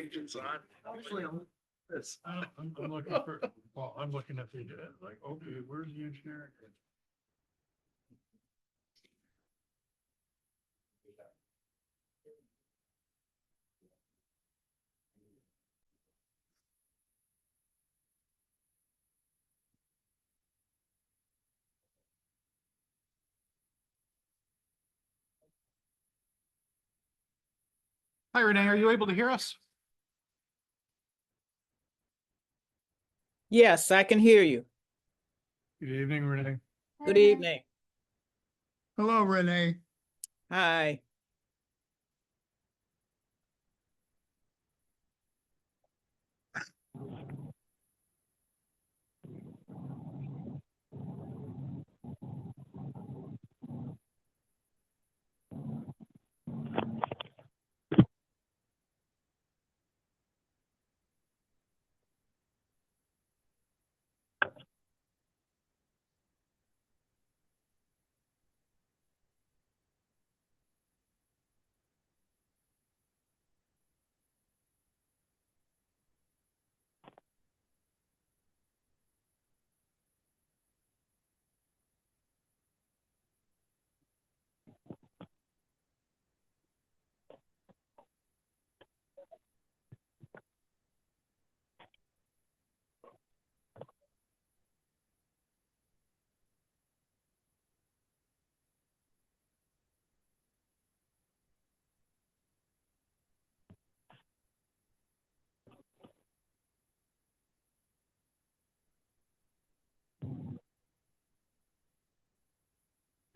allegiance on. Usually on this. I'm looking for, well, I'm looking at the, like, okay, where's the engineering? Hi, Renee, are you able to hear us? Yes, I can hear you. Good evening, Renee. Good evening. Hello, Renee. Hi.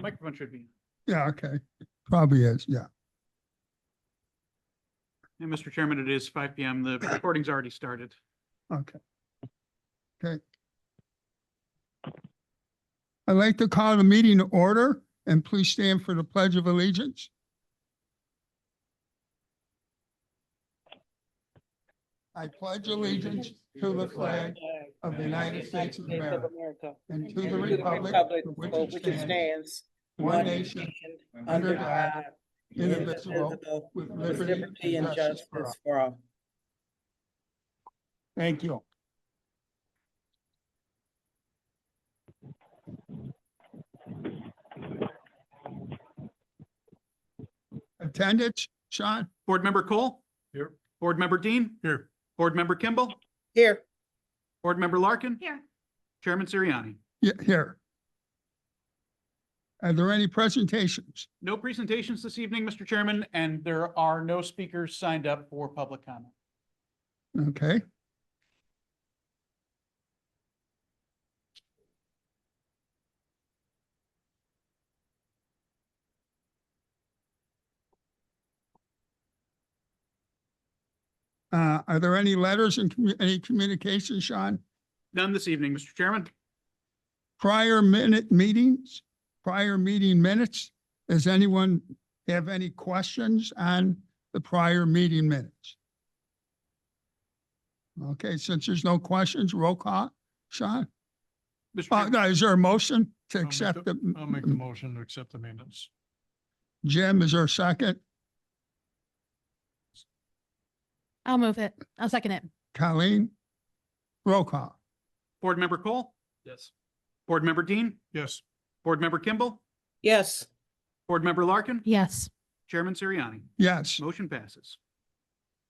Microphone should be. Yeah, okay. Probably is, yeah. And Mr. Chairman, it is 5 PM. The recording's already started. Okay. Okay. I'd like to call the meeting to order and please stand for the Pledge of Allegiance. I pledge allegiance to the flag of the United States of America and to the republic for which it stands, one nation, under God, indivisible, with liberty and justice for all. for all. Thank you. Attendance, Sean? Board Member Cole, Here. Board Member Dean, Here. Board Member Kimball, Here. Board Member Larkin, Here. Chairman Sirianni. Yeah, here. Are there any presentations? No presentations this evening, Mr. Chairman, and there are no speakers signed up for public comment. Okay. Are there any letters and any communication, Sean? None this evening, Mr. Chairman. Prior meetings, prior meeting minutes? Does anyone have any questions on the prior meeting minutes? Okay, since there's no questions, roll call, Sean? Mr. Chairman, Is there a motion to I'll make accept I'll make the the, motion to accept the minutes. Jim, is there a second? I'll move it. I'll second it. Colleen? Roll call. Board Member Cole, Yes. Board Member Dean, Yes. Board Member Kimball, Yes. Board Member Larkin, Yes. Chairman Sirianni. Yes. Motion passes.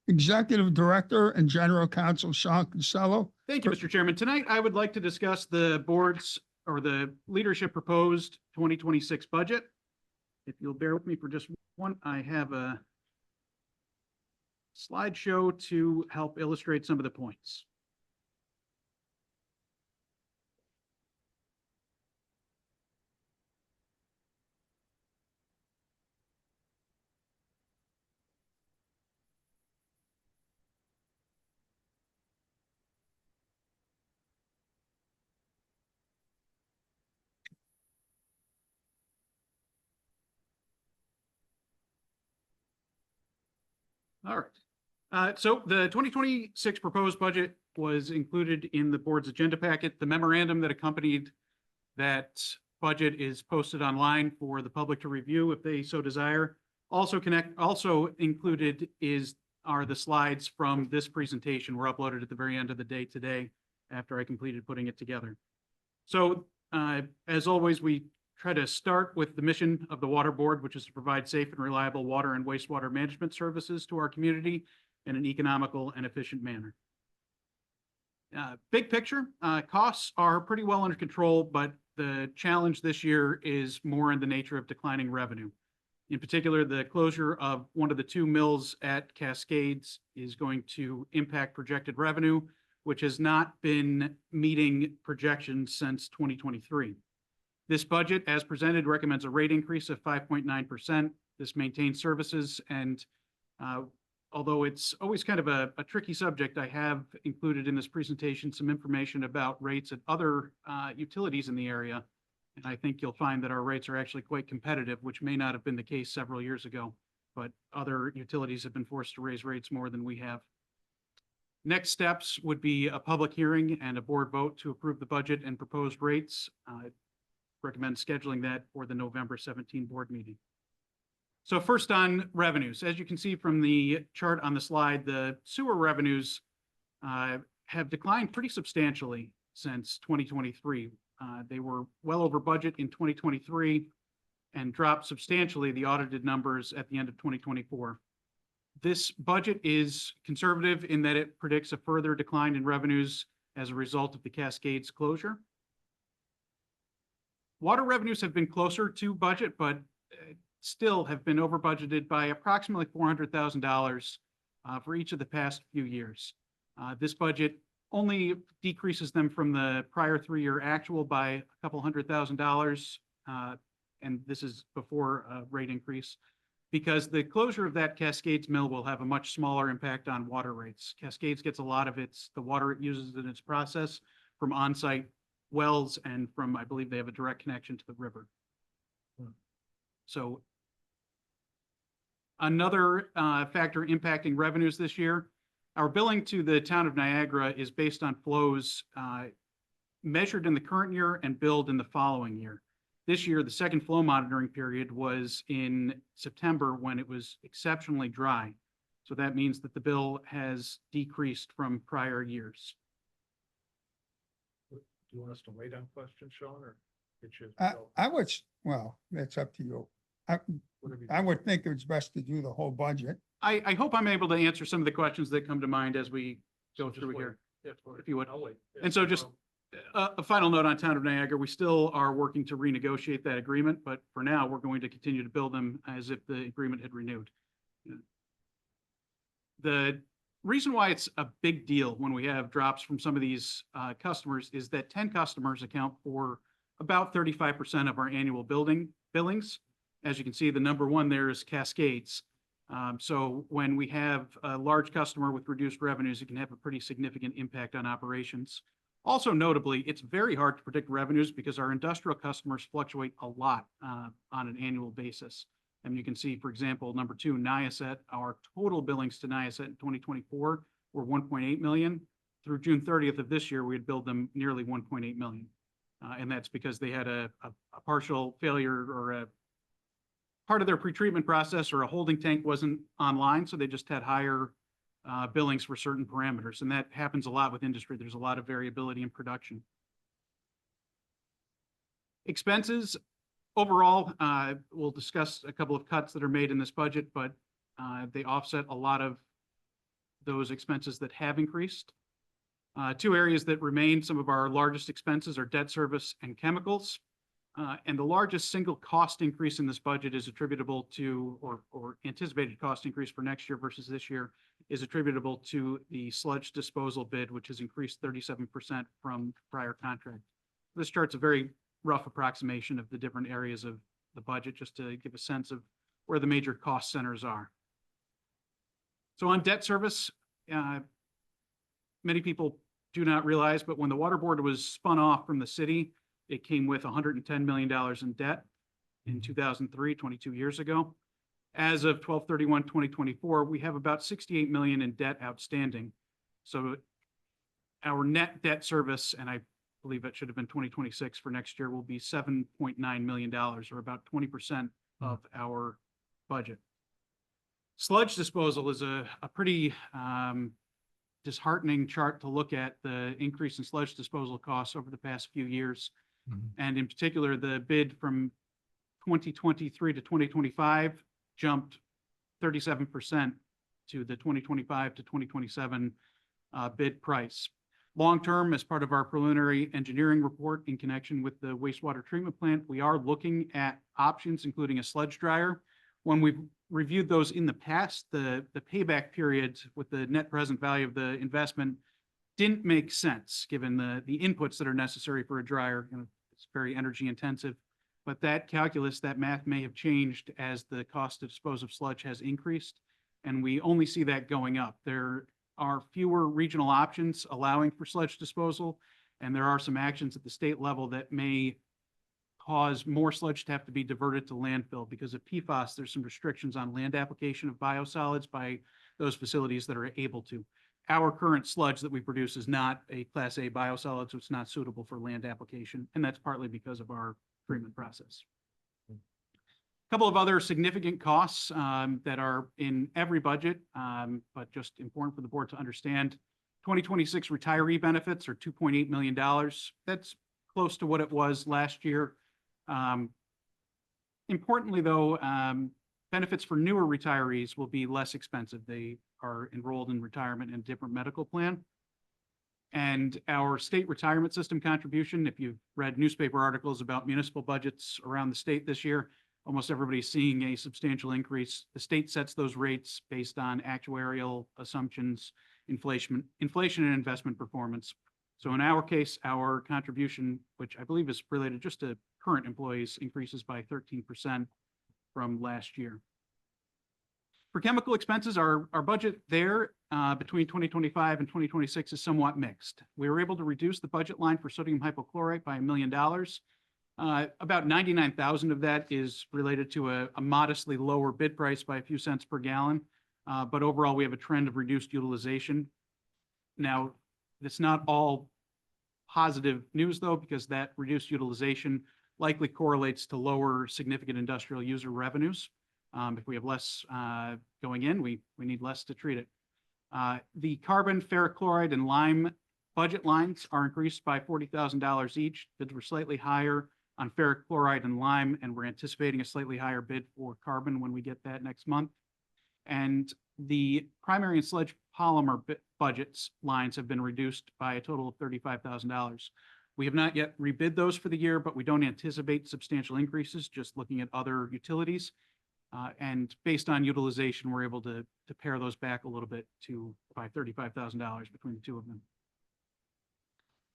Executive Director and General Counsel Sean Kinsella. Thank you, Mr. Chairman. Tonight, I would like to discuss the board's or the leadership proposed 2026 budget. If you'll bear with me for just one, I have a slideshow to help illustrate some of the points. All right. So the 2026 proposed budget was included in the board's agenda packet. The memorandum that accompanied that budget is posted online for the public to review if they so desire. Also included is are the slides from this presentation. Were uploaded at the very end of the day today after I completed putting it together. So as always, we try to start with the mission of the Water Board, which is to provide safe and reliable water and wastewater management services to our community in an economical and efficient manner. Big picture, costs are pretty well under control, but the challenge this year is more in the nature of declining revenue. In particular, the closure of one of the two mills at Cascades is going to impact projected revenue, which has not been meeting projections since 2023. This budget, as presented, recommends a rate increase of 5.9%. This maintains services, and although it's always kind of a tricky subject, I have included in this presentation some information about rates at other utilities in the area. And I think you'll find that our rates are actually quite competitive, which may not have been the case several years ago, but other utilities have been forced to raise rates more than we have. Next steps would be a public hearing and a board vote to approve the budget and proposed rates. Recommend scheduling that for the November 17 board meeting. So first on revenues, as you can see from the chart on the slide, the sewer revenues have declined pretty substantially since 2023. They were well over budget in 2023 and dropped substantially the audited numbers at the end of 2024. This budget is conservative in that it predicts a further decline in revenues as a result of the Cascades closure. Water revenues have been closer to budget, but still have been over budgeted by approximately $400,000 for each of the past few years. This budget only decreases them from the prior 3-year actual by a couple $100,000, and this is before a rate increase, because the closure of that Cascades mill will have a much smaller impact on water rates. Cascades gets a lot of the water it uses in its process from on-site wells and from, I believe they have a direct connection to the river. So another factor impacting revenues this year, our billing to the town of Niagara is based on flows measured in the current year and billed in the following year. This year, the second flow monitoring period was in September when it was exceptionally dry. So that means that the bill has decreased from prior years. Do you want us to wait on questions, Sean, or it should? I would, well, that's up to you. I would think it's best to do the whole budget. I hope I'm able to answer some of the questions that come to mind as we go Just through wait. here, Yeah, if you would. I'll wait. Yeah, And so no just problem. a final note on Town of Niagara, we still are working to renegotiate that agreement, but for now, we're going to continue to bill them as if the agreement had renewed. The reason why it's a big deal when we have drops from some of these customers is that 10 customers account for about 35% of our annual billings. As you can see, the number one there is Cascades. So when we have a large customer with reduced revenues, it can have a pretty significant impact on operations. Also notably, it's very hard to predict revenues because our industrial customers fluctuate a lot on an annual basis. And you can see, for example, number 2, Niacet, our total billings to Niacet in 2024 were 1.8 million. Through June 30th of this year, we had billed them nearly 1.8 million. And that's because they had a partial failure or a part of their pretreatment process or a holding tank wasn't online, so they just had higher billings for certain parameters. And that happens a lot with industry. There's a lot of variability in production. Expenses, overall, we'll discuss a couple of cuts that are made in this budget, but they offset a lot of those expenses that have increased. 2 areas that remain some of our largest expenses are debt service and chemicals. And the largest single cost increase in this budget is attributable to, or anticipated cost increase for next year versus this year, is attributable to the sludge disposal bid, which has increased 37% from prior contract. This chart's a very rough approximation of the different areas of the budget, just to give a sense of where the major cost centers are. So on debt service, many people do not realize, but when the water board was spun off from the city, it came with $110 million in debt in 2003, 22 years ago. As of 12/31/2024, we have about 68 million in debt outstanding. So our net debt service, and I believe it should have been 2026 for next year, will be $7.9 million, or about 20% of our budget. Sludge disposal is a pretty disheartening chart to look at, the increase in sludge disposal costs over the past few years. And in particular, the bid from 2023 to 2025 jumped 37% to the 2025 to 2027 bid price. Long-term, as part of our preliminary engineering report in connection with the wastewater treatment plant, we are looking at options, including a sludge dryer. When we've reviewed those in the past, the payback period with the net present value of the investment didn't make sense, given the inputs that are necessary for a dryer. You know, it's very energy intensive, but that calculus, that math may have changed as the cost to dispose of sludge has increased, and we only see that going up. There are fewer regional options allowing for sludge disposal, and there are some actions at the state level that may cause more sludge to have to be diverted to landfill. Because of PFAS, there's some restrictions on land application of biosolids by those facilities that are able to. Our current sludge that we produce is not a Class A biosolid, so it's not suitable for land application, and that's partly because of our treatment process. A couple of other significant costs that are in every budget, but just important for the board to understand. 2026 retiree benefits are $2.8 million. That's close to what it was last year. Importantly, though, benefits for newer retirees will be less expensive. They are enrolled in retirement in a different medical plan. And our state retirement system contribution, if you've read newspaper articles about municipal budgets around the state this year, almost everybody's seeing a substantial increase. The state sets those rates based on actuarial assumptions, inflation and investment performance. So in our case, our contribution, which I believe is related just to current employees, increases by 13% from last year. For chemical expenses, our budget there between 2025 and 2026 is somewhat mixed. We were able to reduce the budget line for sodium hypochlorite by $1 million. About 99,000 of that is related to a modestly lower bid price by a few cents per gallon. But overall, we have a trend of reduced utilization. Now, it's not all positive news, though, because that reduced utilization likely correlates to lower significant industrial user revenues. If we have less going in, we need less to treat it. The carbon, ferric chloride, and lime budget lines are increased by $40,000 each. Bids were slightly higher on ferric chloride and lime, and we're anticipating a slightly higher bid for carbon when we get that next month. And the primary and sludge polymer budgets lines have been reduced by a total of $35,000. We have not yet rebid those for the year, but we don't anticipate substantial increases, just looking at other utilities. And based on utilization, we're able to pare those back a little bit by $35,000 between the two of them.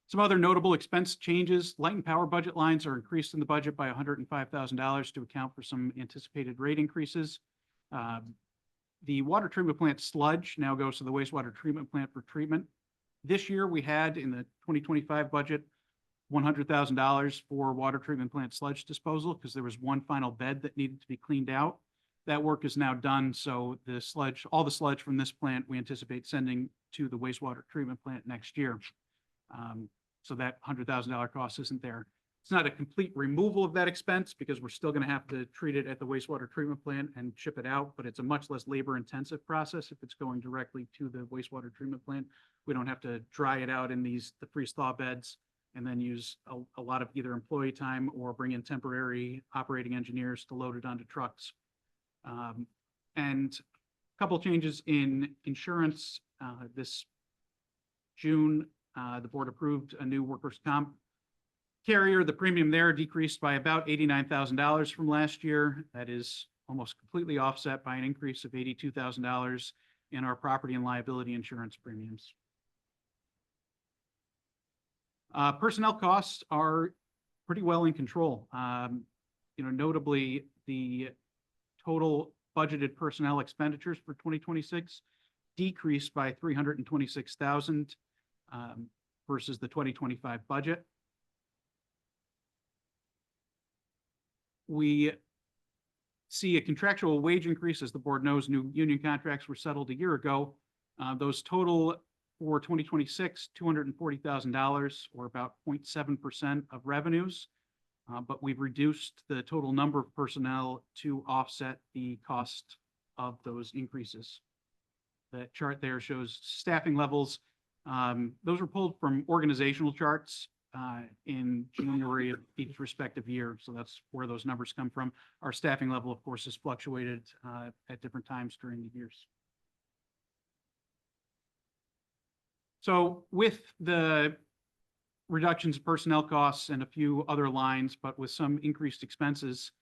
Some other notable expense changes: light and power budget lines are increased in the budget by $105,000 to account for some anticipated rate increases. The water treatment plant sludge now goes to the wastewater treatment plant for treatment. This year, we had in the 2025 budget $100,000 for water treatment plant sludge disposal because there was one final bed that needed to be cleaned out. That work is now done, so the sludge, all the sludge from this plant, we anticipate sending to the wastewater treatment plant next year. So that $100,000 cost isn't there. It's not a complete removal of that expense because we're still going to have to treat it at the wastewater treatment plant and ship it out, but it's a much less labor-intensive process if it's going directly to the wastewater treatment plant. We don't have to dry it out in the freeze-thaw beds and then use a lot of either employee time or bring in temporary operating engineers to load it onto trucks. And a couple changes in insurance. This June, the board approved a new workers' comp carrier. The premium there decreased by about $89,000 from last year. That is almost completely offset by an increase of $82,000 in our property and liability insurance premiums. Personnel costs are pretty well in control. Notably, the total budgeted personnel expenditures for 2026 decreased by $326,000 versus the 2025 budget. We see a contractual wage increase. As the board knows, new union contracts were settled a year ago. Those total for 2026, $240,000, or about 0.7% of revenues. But we've reduced the total number of personnel to offset the cost of those increases. That chart there shows staffing levels. Those were pulled from organizational charts in January of each respective year. So that's where those numbers come from. Our staffing level, of course, has fluctuated at different times during the years. So with the reductions in personnel costs and a few other lines, but with some increased expenses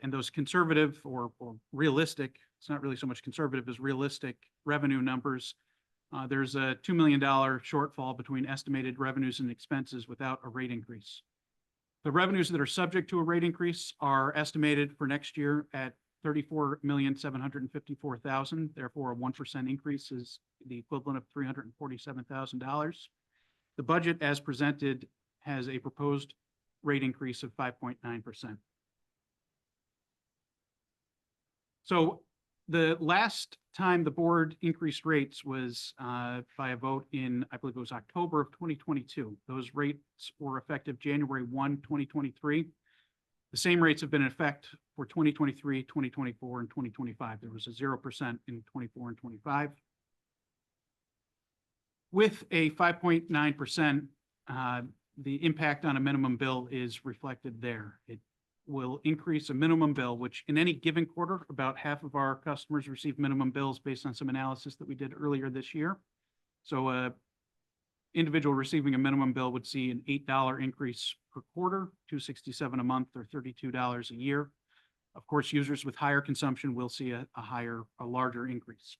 and those conservative or realistic, it's not really so much conservative as realistic revenue numbers, there's a $2 million shortfall between estimated revenues and expenses without a rate increase. The revenues that are subject to a rate increase are estimated for next year at $34,754,000. Therefore, a 1% increase is the equivalent of $347,000. The budget as presented has a proposed rate increase of 5.9%. So the last time the board increased rates was by a vote in, I believe it was October of 2022. Those rates were effective January 1, 2023. The same rates have been in effect for 2023, 2024, and 2025. There was a 0% in 24 and 25. With a 5.9%, the impact on a minimum bill is reflected there. It will increase a minimum bill, which in any given quarter, about half of our customers receive minimum bills based on some analysis that we did earlier this year. So a individual receiving a minimum bill would see an $8 increase per quarter, $267 a month, or $32 a year. Of course, users with higher consumption will see a larger increase.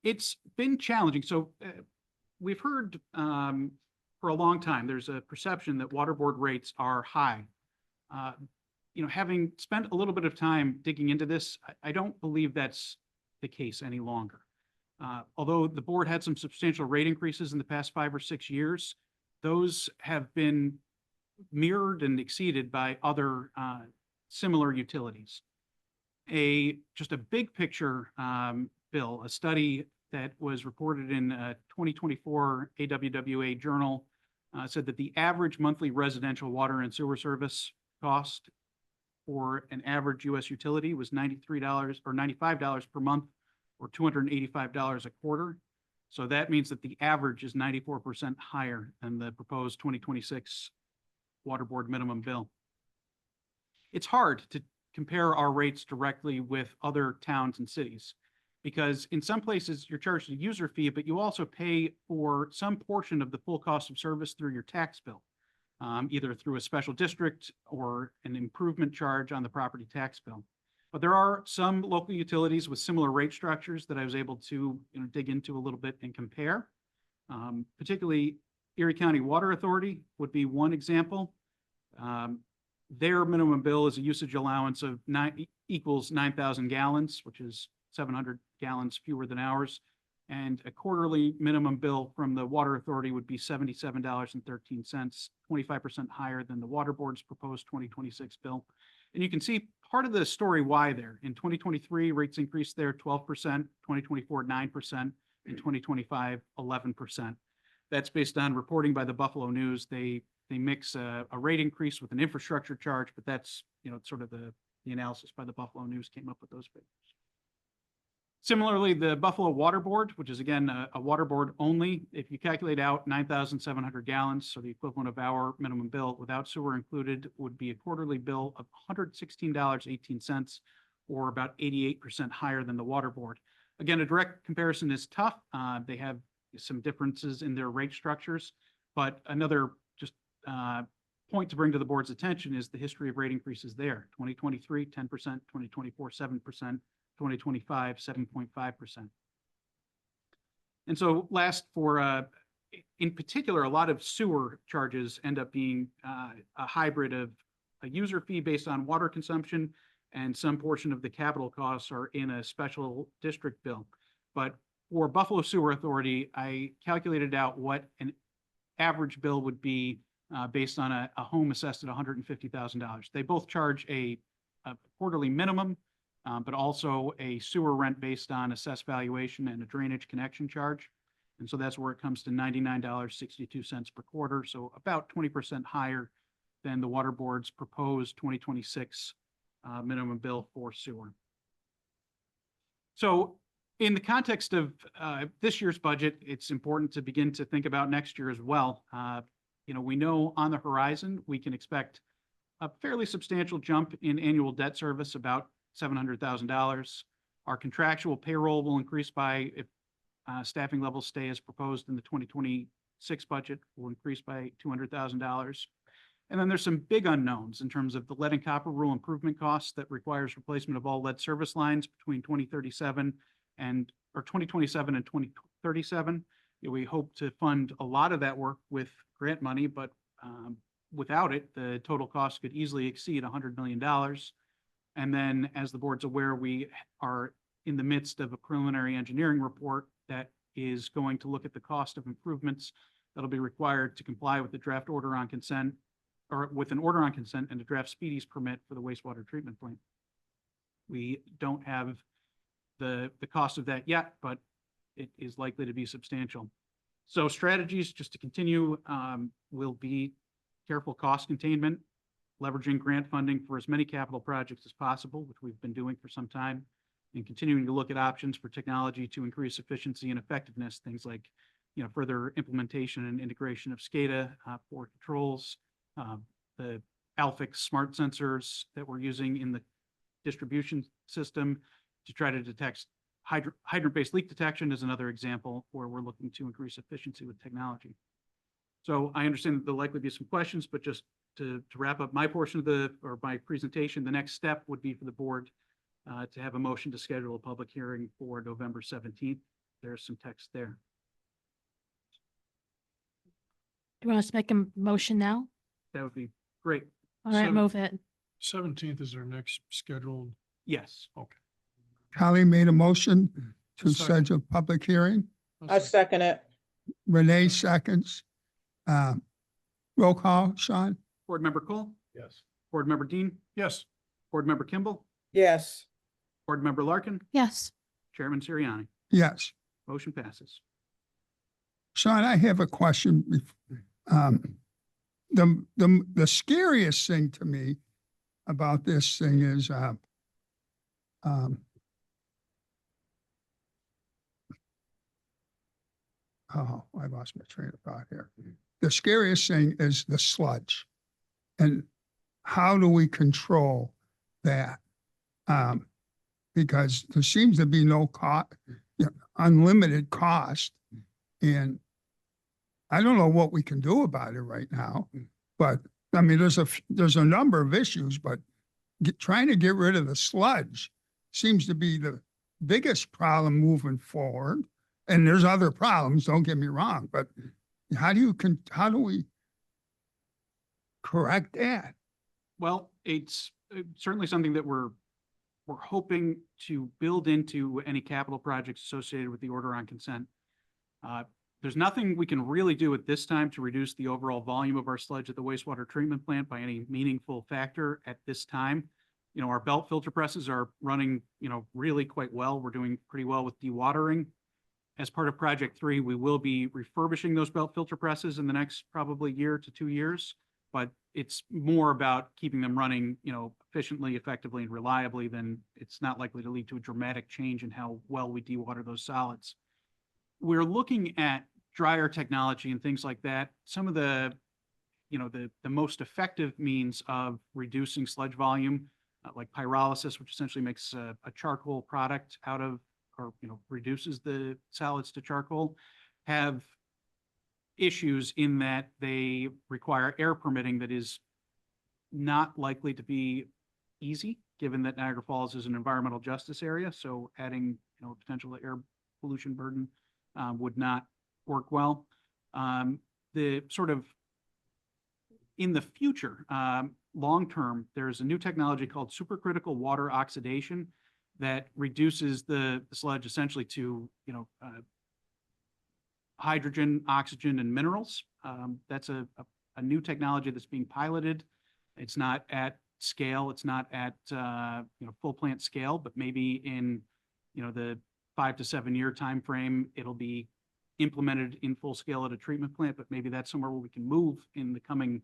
It's been challenging. So we've heard for a long time, there's a perception that water board rates are high. Having spent a little bit of time digging into this, I don't believe that's the case any longer. Although the board had some substantial rate increases in the past 5 or 6 years, those have been mirrored and exceeded by other similar utilities. Just a big picture bill, a study that was reported in 2024 AWWA journal said that the average monthly residential water and sewer service cost for an average U.S. utility was $93 or $95 per month, or $285 a quarter. So that means that the average is 94% higher than the proposed 2026 water board minimum bill. It's hard to compare our rates directly with other towns and cities, because in some places you're charged a user fee, but you also pay for some portion of the full cost of service through your tax bill, either through a special district or an improvement charge on the property tax bill. But there are some local utilities with similar rate structures that I was able to dig into a little bit and compare. Particularly Erie County Water Authority would be one example. Their minimum bill is a usage allowance of equals 9,000 gallons, which is 700 gallons fewer than ours. And a quarterly minimum bill from the Water Authority would be $77.13, 25% higher than the Water Board's proposed 2026 bill. And you can see part of the story why there. In 2023, rates increased there 12%, 2024, 9%, in 2025, 11%. That's based on reporting by the Buffalo News. They mix a rate increase with an infrastructure charge, but that's sort of the analysis by the Buffalo News came up with those figures. Similarly, the Buffalo Water Board, which is again a water board only, if you calculate out 9,700 gallons, so the equivalent of our minimum bill without sewer included, would be a quarterly bill of $116.18, or about 88% higher than the water board. Again, a direct comparison is tough. They have some differences in their rate structures, but another just point to bring to the board's attention is the history of rate increases there. 2023, 10%, 2024, 7%. 2025, 7.5%. And so last, in particular, a lot of sewer charges end up being a hybrid of a user fee based on water consumption, and some portion of the capital costs are in a special district bill. But for Buffalo Sewer Authority, I calculated out what an average bill would be based on a home assessed at $150,000. They both charge a quarterly minimum, but also a sewer rent based on assessed valuation and a drainage connection charge. And so that's where it comes to $99.62 per quarter. So about 20% higher than the water board's proposed 2026 minimum bill for sewer. So in the context of this year's budget, it's important to begin to think about next year as well. We know on the horizon, we can expect a fairly substantial jump in annual debt service, about $700,000. Our contractual payroll will increase by, if staffing levels stay as proposed in the 2026 budget, will increase by $200,000. And then there's some big unknowns in terms of the lead and copper rule improvement costs that requires replacement of all lead service lines between 2027 or 2027 and 2037. We hope to fund a lot of that work with grant money, but without it, the total cost could easily exceed $100 million. And then, as the board's aware, we are in the midst of a preliminary engineering report that is going to look at the cost of improvements that'll be required to comply with the draft order on consent, or with an order on consent and a draft speedies permit for the wastewater treatment plant. We don't have the cost of that yet, but it is likely to be substantial. So strategies, just to continue, will be careful cost containment, leveraging grant funding for as many capital projects as possible, which we've been doing for some time, and continuing to look at options for technology to increase efficiency and effectiveness, things like further implementation and integration of SCADA for controls, the Alfix smart sensors that we're using in the distribution system to try to detect hydrant-based leak detection is another example where we're looking to increase efficiency with technology. So I understand that there'll likely be some questions, but just to wrap up my portion of my presentation, the next step would be for the board to have a motion to schedule a public hearing for November 17th. There's some text there. Do you want us to make a motion now? That would be great. All right, So- move it. 17th is our next scheduled. Yes. Holly made a motion to Second. schedule a public hearing. I second it. Renee seconds. Roll call, Sean? Board Member Cole, Yes. Board Member Dean, Yes. Board Member Kimball, Yes. Board Member Larkin, Yes. Chairman Sirianni. Yes. Motion passes. Sean, I have a question. The scariest thing to me about this thing is, I lost my train of thought here. The scariest thing is the sludge. And how do we control that? Because there seems to be no unlimited cost. And I don't know what we can do about it right now, but I mean, there's a number of issues, but trying to get rid of the sludge seems to be the biggest problem moving forward. And there's other problems, don't get me wrong, but how do we correct that? Well, it's certainly something that we're hoping to build into any capital projects associated with the order on consent. There's nothing we can really do at this time to reduce the overall volume of our sludge at the wastewater treatment plant by any meaningful factor at this time. Our belt filter presses are running, really quite well. We're doing pretty well with dewatering. As part of Project 3, we will be refurbishing those belt filter presses in the next probably year to 2 years, but it's more about keeping them running, efficiently, effectively, and reliably than it's not likely to lead to a dramatic change in how well we dewater those solids. We're looking at dryer technology and things like that. Some of the most effective means of reducing sludge volume, like pyrolysis, which essentially makes a charcoal product out of, or reduces the solids to charcoal, have issues in that they require air permitting that is not likely to be easy, given that Niagara Falls is an environmental justice area. So adding potential air pollution burden would not work well. The sort of in the future, long term, there's a new technology called supercritical water oxidation that reduces the sludge essentially to hydrogen, oxygen, and minerals. That's a new technology that's being piloted. It's not at scale. It's not at full plant scale, but maybe in the 5 to 7 year time frame, it'll be implemented in full scale at a treatment plant. But maybe that's somewhere where we can move in the coming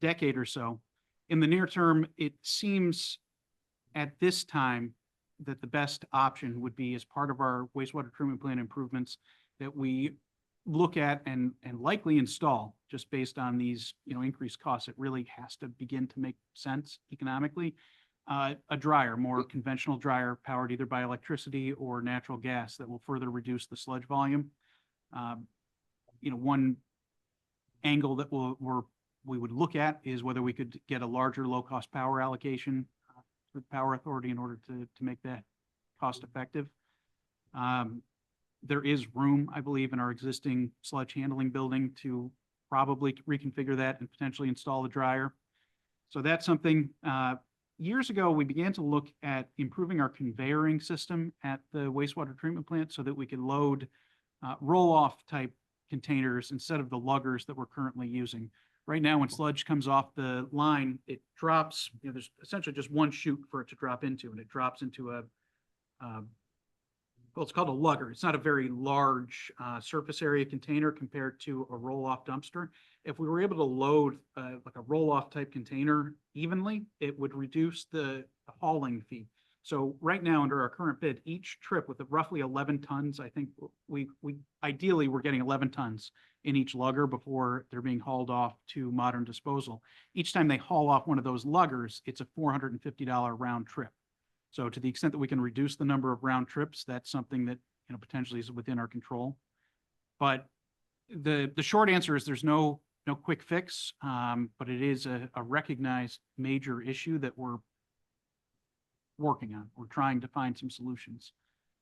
decade or so. In the near term, it seems at this time, that the best option would be as part of our wastewater treatment plant improvements that we look at and likely install, just based on these, increased costs. It really has to begin to make sense economically. A dryer, more conventional dryer powered either by electricity or natural gas that will further reduce the sludge volume. One angle that we would look at is whether we could get a larger low-cost power allocation with the Power Authority in order to make that cost effective. There is room, I believe, in our existing sludge handling building to probably reconfigure that and potentially install the dryer. So that's something, years ago, we began to look at improving our conveying system at the wastewater treatment plant so that we could load roll-off type containers instead of the luggers that we're currently using. Right now, when sludge comes off the line, it drops, there's essentially just one chute for it to drop into, and it drops into well, it's called a lugger. It's not a very large surface area container compared to a roll-off dumpster. If we were able to load like a roll-off type container evenly, it would reduce the hauling fee. So right now, under our current bid, each trip with roughly 11 tons, I think we ideally we're getting 11 tons in each lugger before they're being hauled off to modern disposal. Each time they haul off one of those luggers, it's a $450 round trip. So to the extent that we can reduce the number of round trips, that's something that, potentially is within our control. But the short answer is there's no quick fix, but it is a recognized major issue that we're working on. We're trying to find some solutions.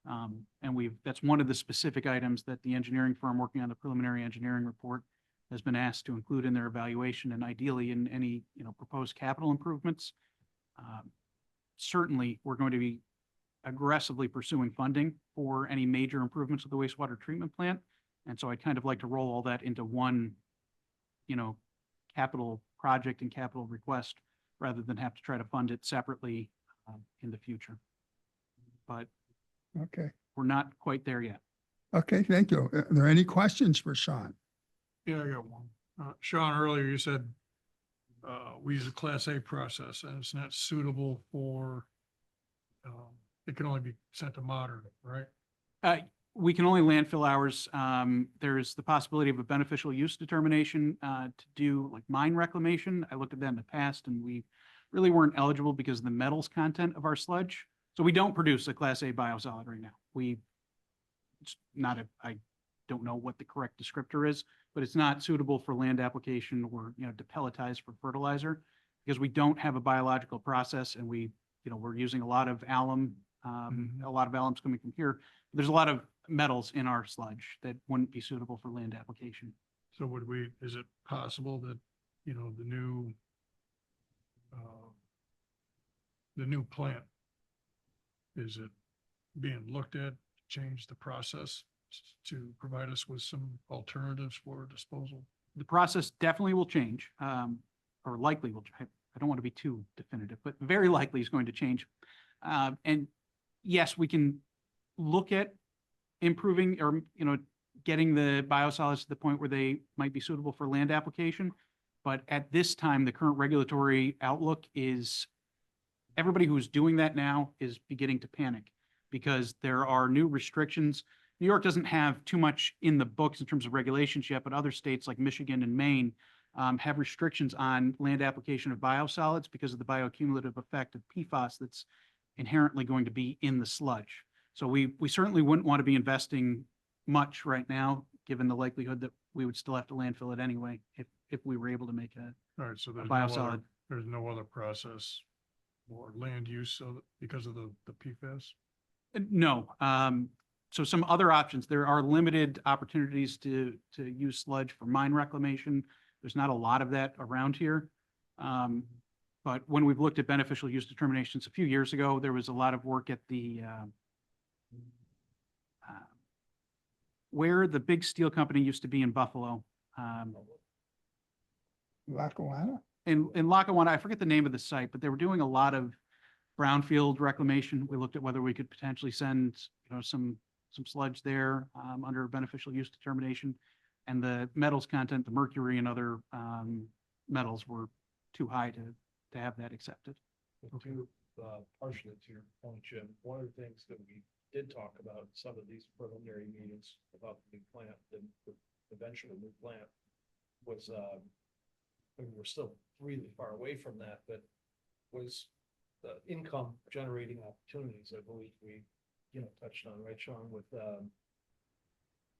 And that's one of the specific items that the engineering firm working on the preliminary engineering report has been asked to include in their evaluation, and ideally in any, proposed capital improvements. Certainly, we're going to be aggressively pursuing funding for any major improvements of the wastewater treatment plant. And so I'd kind of like to roll all that into one, capital project and capital request rather than have to try to fund it separately in the future. But Okay, we're not quite there yet. okay, thank you. Are there any questions for Sean? Yeah, I got one. Sean, earlier you said we use a Class A process and it's not suitable for, it can only be sent to modern, right? We can only landfill ours. There's the possibility of a beneficial use determination to do like mine reclamation. I looked at that in the past and we really weren't eligible because of the metals content of our sludge. So we don't produce a Class A biosolid right now. It's not I don't know what the correct descriptor is, but it's not suitable for land application or, to pelletize for fertilizer because we don't have a biological process and we're using a lot of alum, a lot of alum's coming from here. There's a lot of metals in our sludge that wouldn't be suitable for land application. So is it possible that, the new plant, is it being looked at, change the process to provide us with some alternatives for disposal? The process definitely will change, or likely will. I don't want to be too definitive, but very likely is going to change. And yes, we can look at improving or, getting the biosolids to the point where they might be suitable for land application. But at this time, the current regulatory outlook is everybody who's doing that now is beginning to panic because there are new restrictions. New York doesn't have too much in the books in terms of regulations yet, but other states like Michigan and Maine have restrictions on land application of biosolids because of the bioaccumulative effect of PFAS that's inherently going to be in the sludge. So we certainly wouldn't want to be investing much right now, given the likelihood that we would still have to landfill it anyway if we were able to make All right, so biosolid. There's no other process or land use because of the PFAS? No. So some other options, there are limited opportunities to use sludge for mine reclamation. There's not a lot of that around here. But when we've looked at beneficial use determinations a few years ago, there was a lot of work at the where the big steel company used to be in Buffalo. Lackawanna? In Lackawanna, I forget the name of the site, but they were doing a lot of brownfield reclamation. We looked at whether we could potentially send, some sludge there under beneficial use determination. And the metals content, the mercury and other metals were too high to have that accepted. Okay. partially to your point, Jim, one of the things that we did talk about in some of these preliminary meetings about the new plant, the eventual new plant was, and we're still really far away from that, but was the income generating opportunities, I believe we, touched on, right, Sean, with,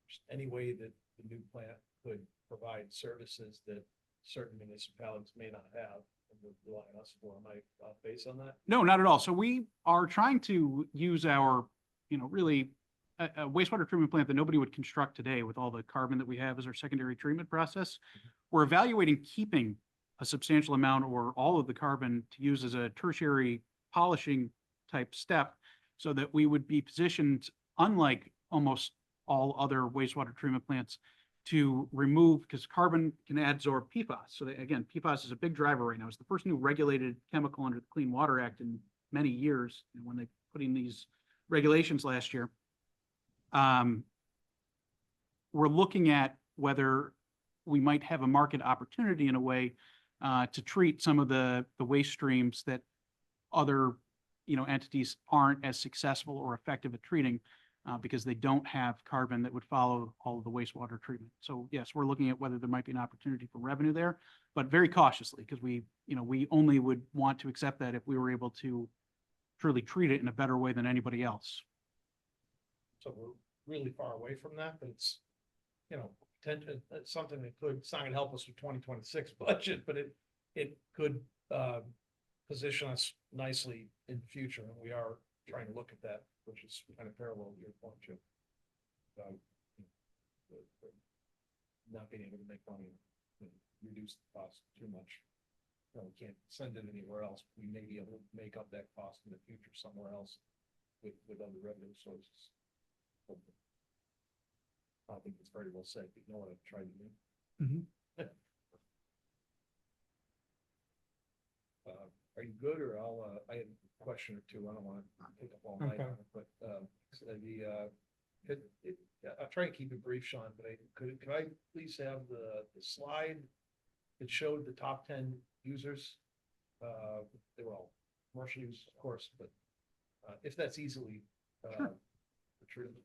just any way that the new plant could provide services that certain municipalities may not have and would rely on us for. Am I off base on that? No, not at all. So we are trying to use our, really a wastewater treatment plant that nobody would construct today with all the carbon that we have as our secondary treatment process. We're evaluating keeping a substantial amount or all of the carbon to use as a tertiary polishing type step so that we would be positioned, unlike almost all other wastewater treatment plants, to remove, because carbon can adsorb PFAS. So that, again, PFAS is a big driver right now. It's the first new regulated chemical under the Clean Water Act in many years. And when they put in these regulations last year, we're looking at whether we might have a market opportunity in a way to treat some of the waste streams that other, entities aren't as successful or effective at treating because they don't have carbon that would follow all of the wastewater treatment. So yes, we're looking at whether there might be an opportunity for revenue there, but very cautiously because we only would want to accept that if we were able to truly treat it in a better way than anybody else. So we're really far away from that, but it's, it's something that could, it's not gonna help us with 2026 budget, but it could position us nicely in the future, and we are trying to look at that, which is kind of parallel to your point, Jim. Not being able to make money, reduce the cost too much. We can't send it anywhere else. We may be able to make up that cost in the future somewhere else with other revenue sources. I think it's very well said. You know what I've tried to do. Are you good, or I have a question or two. I don't want to take up all night on it, but I'll try and keep it brief, Sean, but could I please have the slide that showed the top 10 users? They were all commercial use, of course, but if that's easily retrieved.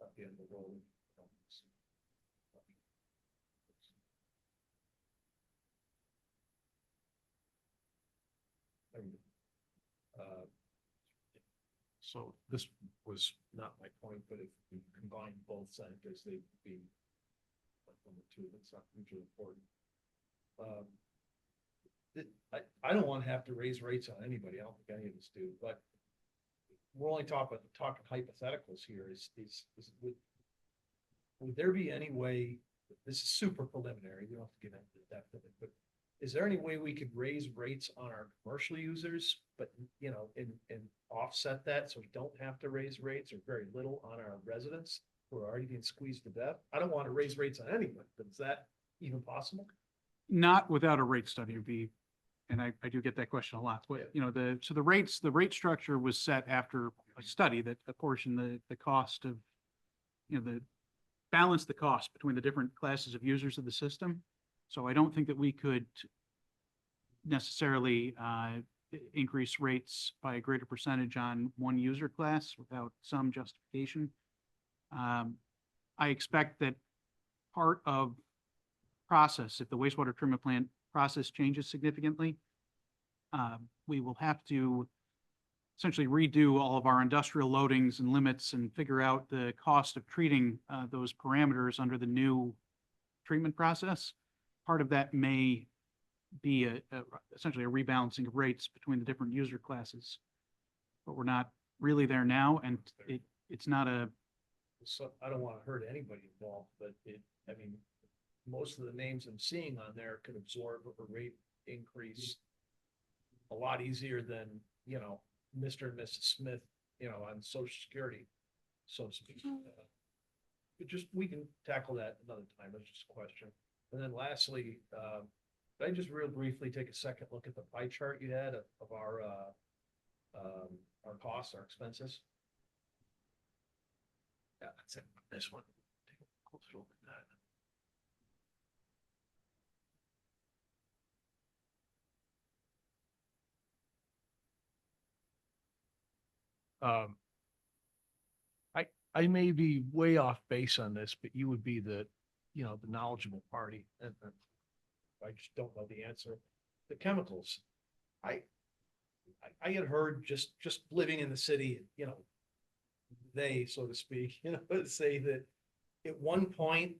At the end of the road. So this was not my point, but if we combine both centers, they'd be like number two. That's not hugely important. I don't want to have to raise rates on anybody. I don't think any of us do, but we're only talking hypotheticals here. Would there be any way? This is super preliminary. We don't have to get into the depth of it, but is there any way we could raise rates on our commercial users, but and offset that so we don't have to raise rates or very little on our residents who are already being squeezed to death? I don't want to raise rates on anyone, but is that even possible? Not without a rate study would be, and I do get that question a lot. But, the rate structure was set after a study that apportioned the cost of, balance the cost between the different classes of users of the system. So I don't think that we could necessarily increase rates by a greater percentage on one user class without some justification. I expect that part of process, if the wastewater treatment plant process changes significantly, we will have to essentially redo all of our industrial loadings and limits and figure out the cost of treating those parameters under the new treatment process. Part of that may be essentially a rebalancing of rates between the different user classes, but we're not really there now, and it's not a. So I don't want to hurt anybody involved, but most of the names I'm seeing on there could absorb a rate increase a lot easier than, Mr. and Mrs. Smith, on Social Security, so to speak. We can tackle that another time. That's just a question. And then lastly, could I just real briefly take a second look at the pie chart you had of our costs, our expenses? Yeah, that's it. This one. Take a closer look at that. I may be way off base on this, but you would be the knowledgeable party, and I just don't know the answer. The chemicals, I had heard just living in the city, they, so to speak, say that at one point,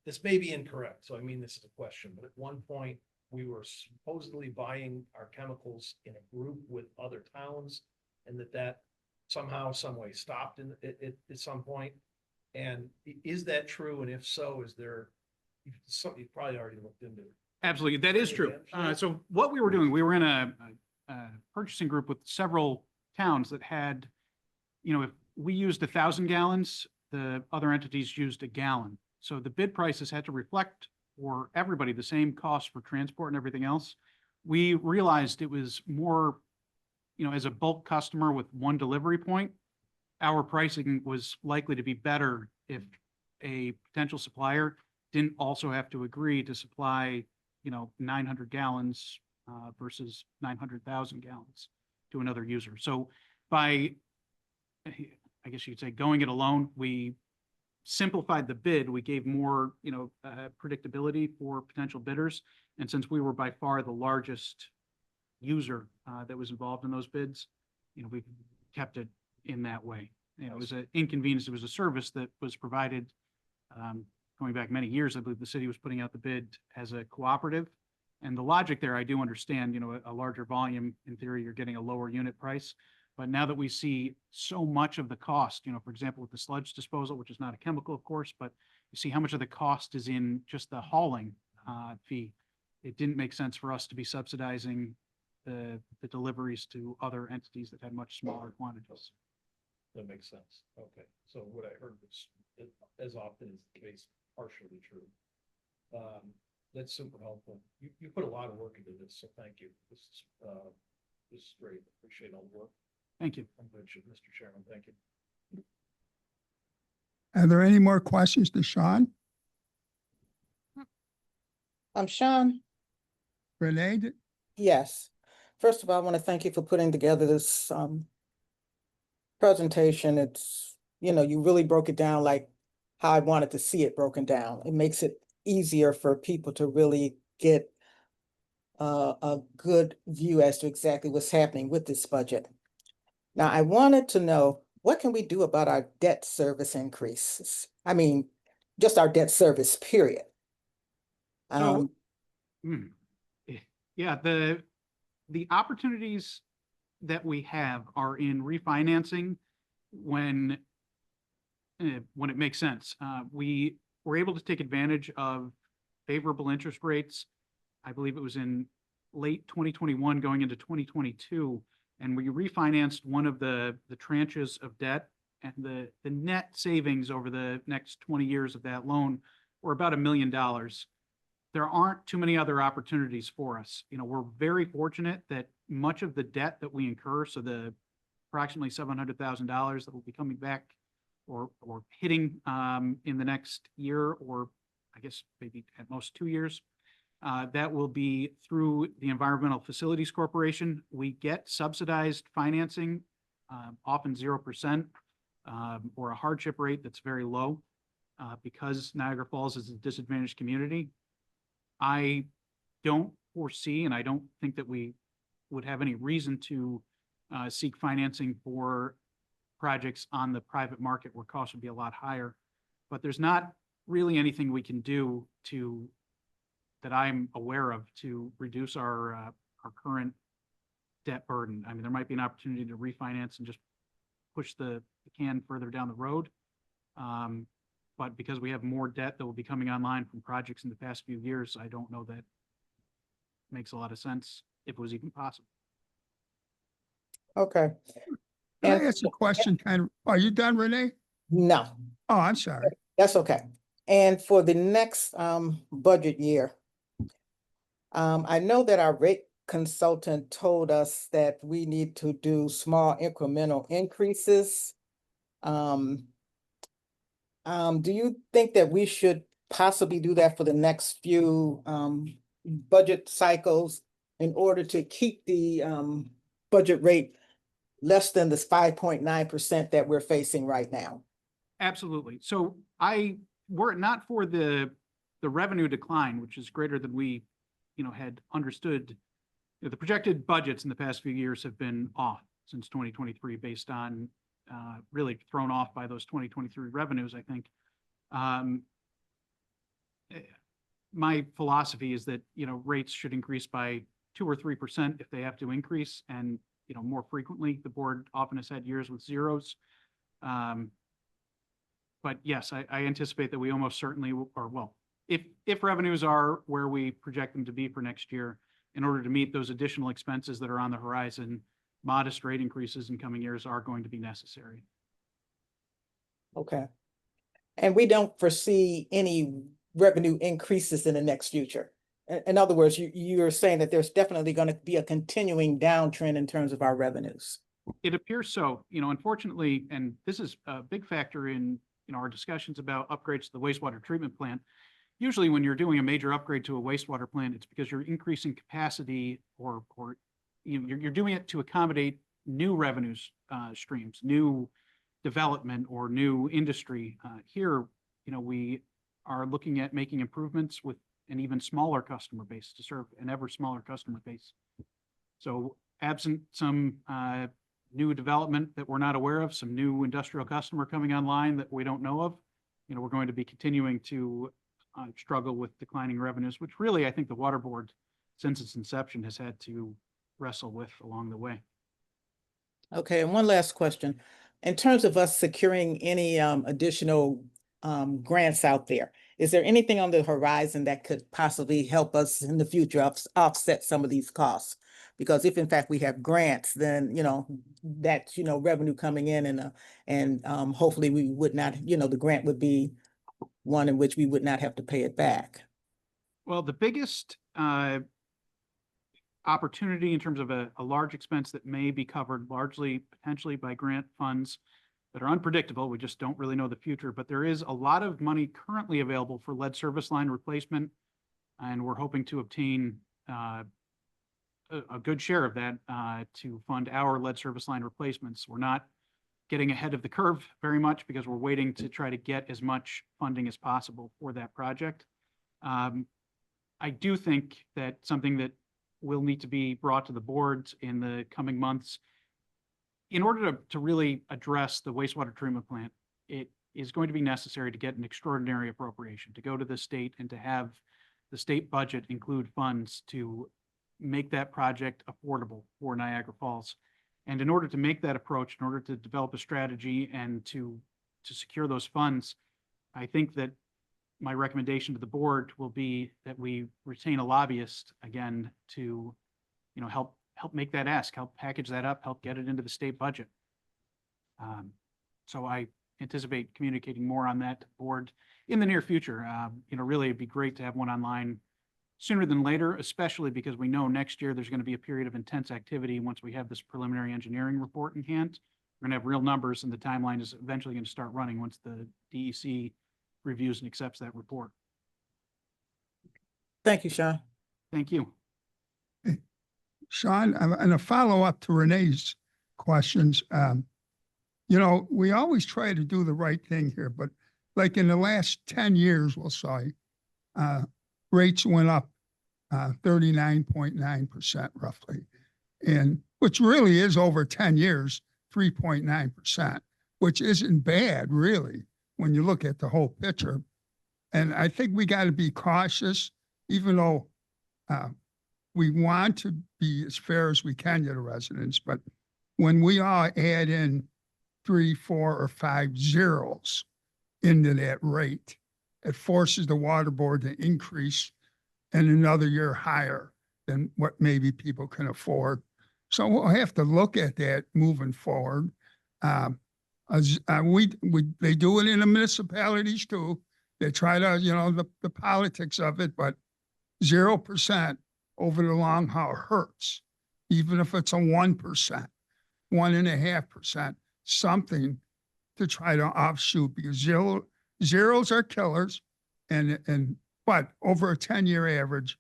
this may be incorrect, so I mean, this is a question, but at one point, we were supposedly buying our chemicals in a group with other towns, and that somehow, some way stopped at some point. And is that true? And if so, is there something you probably already looked into? Absolutely, that is true. So what we were doing, we were in a purchasing group with several towns that had, if we used 1,000 gallons, the other entities used a gallon. So the bid prices had to reflect for everybody the same cost for transport and everything else. We realized it was more, as a bulk customer with one delivery point, our pricing was likely to be better if a potential supplier didn't also have to agree to supply, 900 gallons versus 900,000 gallons to another user. So by, I guess you could say, going it alone, we simplified the bid. We gave more, predictability for potential bidders. And since we were by far the largest user that was involved in those bids, we kept it in that way. It was an inconvenience. It was a service that was provided going back many years. I believe the city was putting out the bid as a cooperative. And the logic there, I do understand, a larger volume, in theory, you're getting a lower unit price. But now that we see so much of the cost, for example, with the sludge disposal, which is not a chemical, of course, but you see how much of the cost is in just the hauling fee. It didn't make sense for us to be subsidizing the deliveries to other entities that had much smaller quantities. That makes sense. Okay, so what I heard was, as often is the case, partially true. That's super helpful. You put a lot of work into this, so thank you. This is great. Appreciate all the work. Thank you. I'm good, Mr. Chairman. Thank you. Are there any more questions to Sean? Sean, Renee? yes. First of all, I want to thank you for putting together this presentation. It's, you really broke it down like how I wanted to see it broken down. It makes it easier for people to really get a good view as to exactly what's happening with this budget. Now, I wanted to know, what can we do about our debt service increases? I mean, just our debt service, period. So, yeah, the opportunities that we have are in refinancing when it makes sense. We were able to take advantage of favorable interest rates. I believe it was in late 2021 going into 2022, and we refinanced one of the tranches of debt, and the net savings over the next 20 years of that loan were about $1 million. There aren't too many other opportunities for us. We're very fortunate that much of the debt that we incur, so the approximately $700,000 that will be coming back or hitting in the next year, or I guess maybe at most 2 years, that will be through the Environmental Facilities Corporation. We get subsidized financing, often 0%, or a hardship rate that's very low, because Niagara Falls is a disadvantaged community. I don't foresee, and I don't think that we would have any reason to seek financing for projects on the private market where costs would be a lot higher. But there's not really anything we can do that I'm aware of to reduce our current debt burden. I mean, there might be an opportunity to refinance and just push the can further down the road. But because we have more debt that will be coming online from projects in the past few years, I don't know that makes a lot of sense, if it was even possible. Okay. Can I ask a question? Are you done, Renee? No, Oh, I'm sorry. that's okay. And for the next budget year, I know that our rate consultant told us that we need to do small incremental increases. Do you think that we should possibly do that for the next few budget cycles in order to keep the budget rate less than this 5.9% that we're facing right now. Absolutely. So were it not for the revenue decline, which is greater than we, had understood, the projected budgets in the past few years have been off since 2023 based on really thrown off by those 2023 revenues, I think. My philosophy is that, rates should increase by 2 or 3% if they have to increase. And, more frequently, the board often has had years with zeros. But yes, I anticipate that we almost certainly, if revenues are where we project them to be for next year, in order to meet those additional expenses that are on the horizon, modest rate increases in coming years are going to be necessary. Okay. And we don't foresee any revenue increases in the next future. In other words, you're saying that there's definitely going to be a continuing downtrend in terms of our revenues. It appears so. Unfortunately, and this is a big factor in our discussions about upgrades to the wastewater treatment plant. Usually when you're doing a major upgrade to a wastewater plant, it's because you're increasing capacity or you're doing it to accommodate new revenues streams, new development or new industry. Here, we are looking at making improvements with an even smaller customer base to serve an ever smaller customer base. So absent some new development that we're not aware of, some new industrial customer coming online that we don't know of, we're going to be continuing to struggle with declining revenues, which really I think the water board, since its inception, has had to wrestle with along the way. Okay, and one last question. In terms of us securing any additional grants out there, is there anything on the horizon that could possibly help us in the future offset some of these costs? Because if in fact we have grants, then, that's, revenue coming in and hopefully we would not, the grant would be one in which we would not have to pay it back. Well, the biggest opportunity in terms of a large expense that may be covered largely potentially by grant funds that are unpredictable. We just don't really know the future, but there is a lot of money currently available for lead service line replacement. And we're hoping to obtain a good share of that to fund our lead service line replacements. We're not getting ahead of the curve very much because we're waiting to try to get as much funding as possible for that project. I do think that something that will need to be brought to the board in the coming months, in order to really address the wastewater treatment plant, it is going to be necessary to get an extraordinary appropriation, to go to the state and to have the state budget include funds to make that project affordable for Niagara Falls. And in order to make that approach, in order to develop a strategy and to secure those funds, I think that my recommendation to the board will be that we retain a lobbyist again to, help make that ask, help package that up, help get it into the state budget. So I anticipate communicating more on that to the board in the near future. Really it'd be great to have one online sooner than later, especially because we know next year there's going to be a period of intense activity once we have this preliminary engineering report in hand. We're going to have real numbers and the timeline is eventually going to start running once the DEC reviews and accepts that report. Thank you, Sean. Thank you. Sean, and a follow-up to Renee's questions. We always try to do the right thing here, but like in the last 10 years, we'll say, rates went up 39.9% roughly, and which really is over 10 years, 3.9%, which isn't bad really when you look at the whole picture. And I think we got to be cautious, even though we want to be as fair as we can to the residents. But when we all add in 3, 4, or 5 zeros into that rate, it forces the water board to increase in another year higher than what maybe people can afford. So we'll have to look at that moving forward. They do it in the municipalities too. They try to, the politics of it, but 0% over the long haul hurts. Even if it's a 1%, 1.5%, something to try to offshoot, because zeros are killers. But over a 10-year average,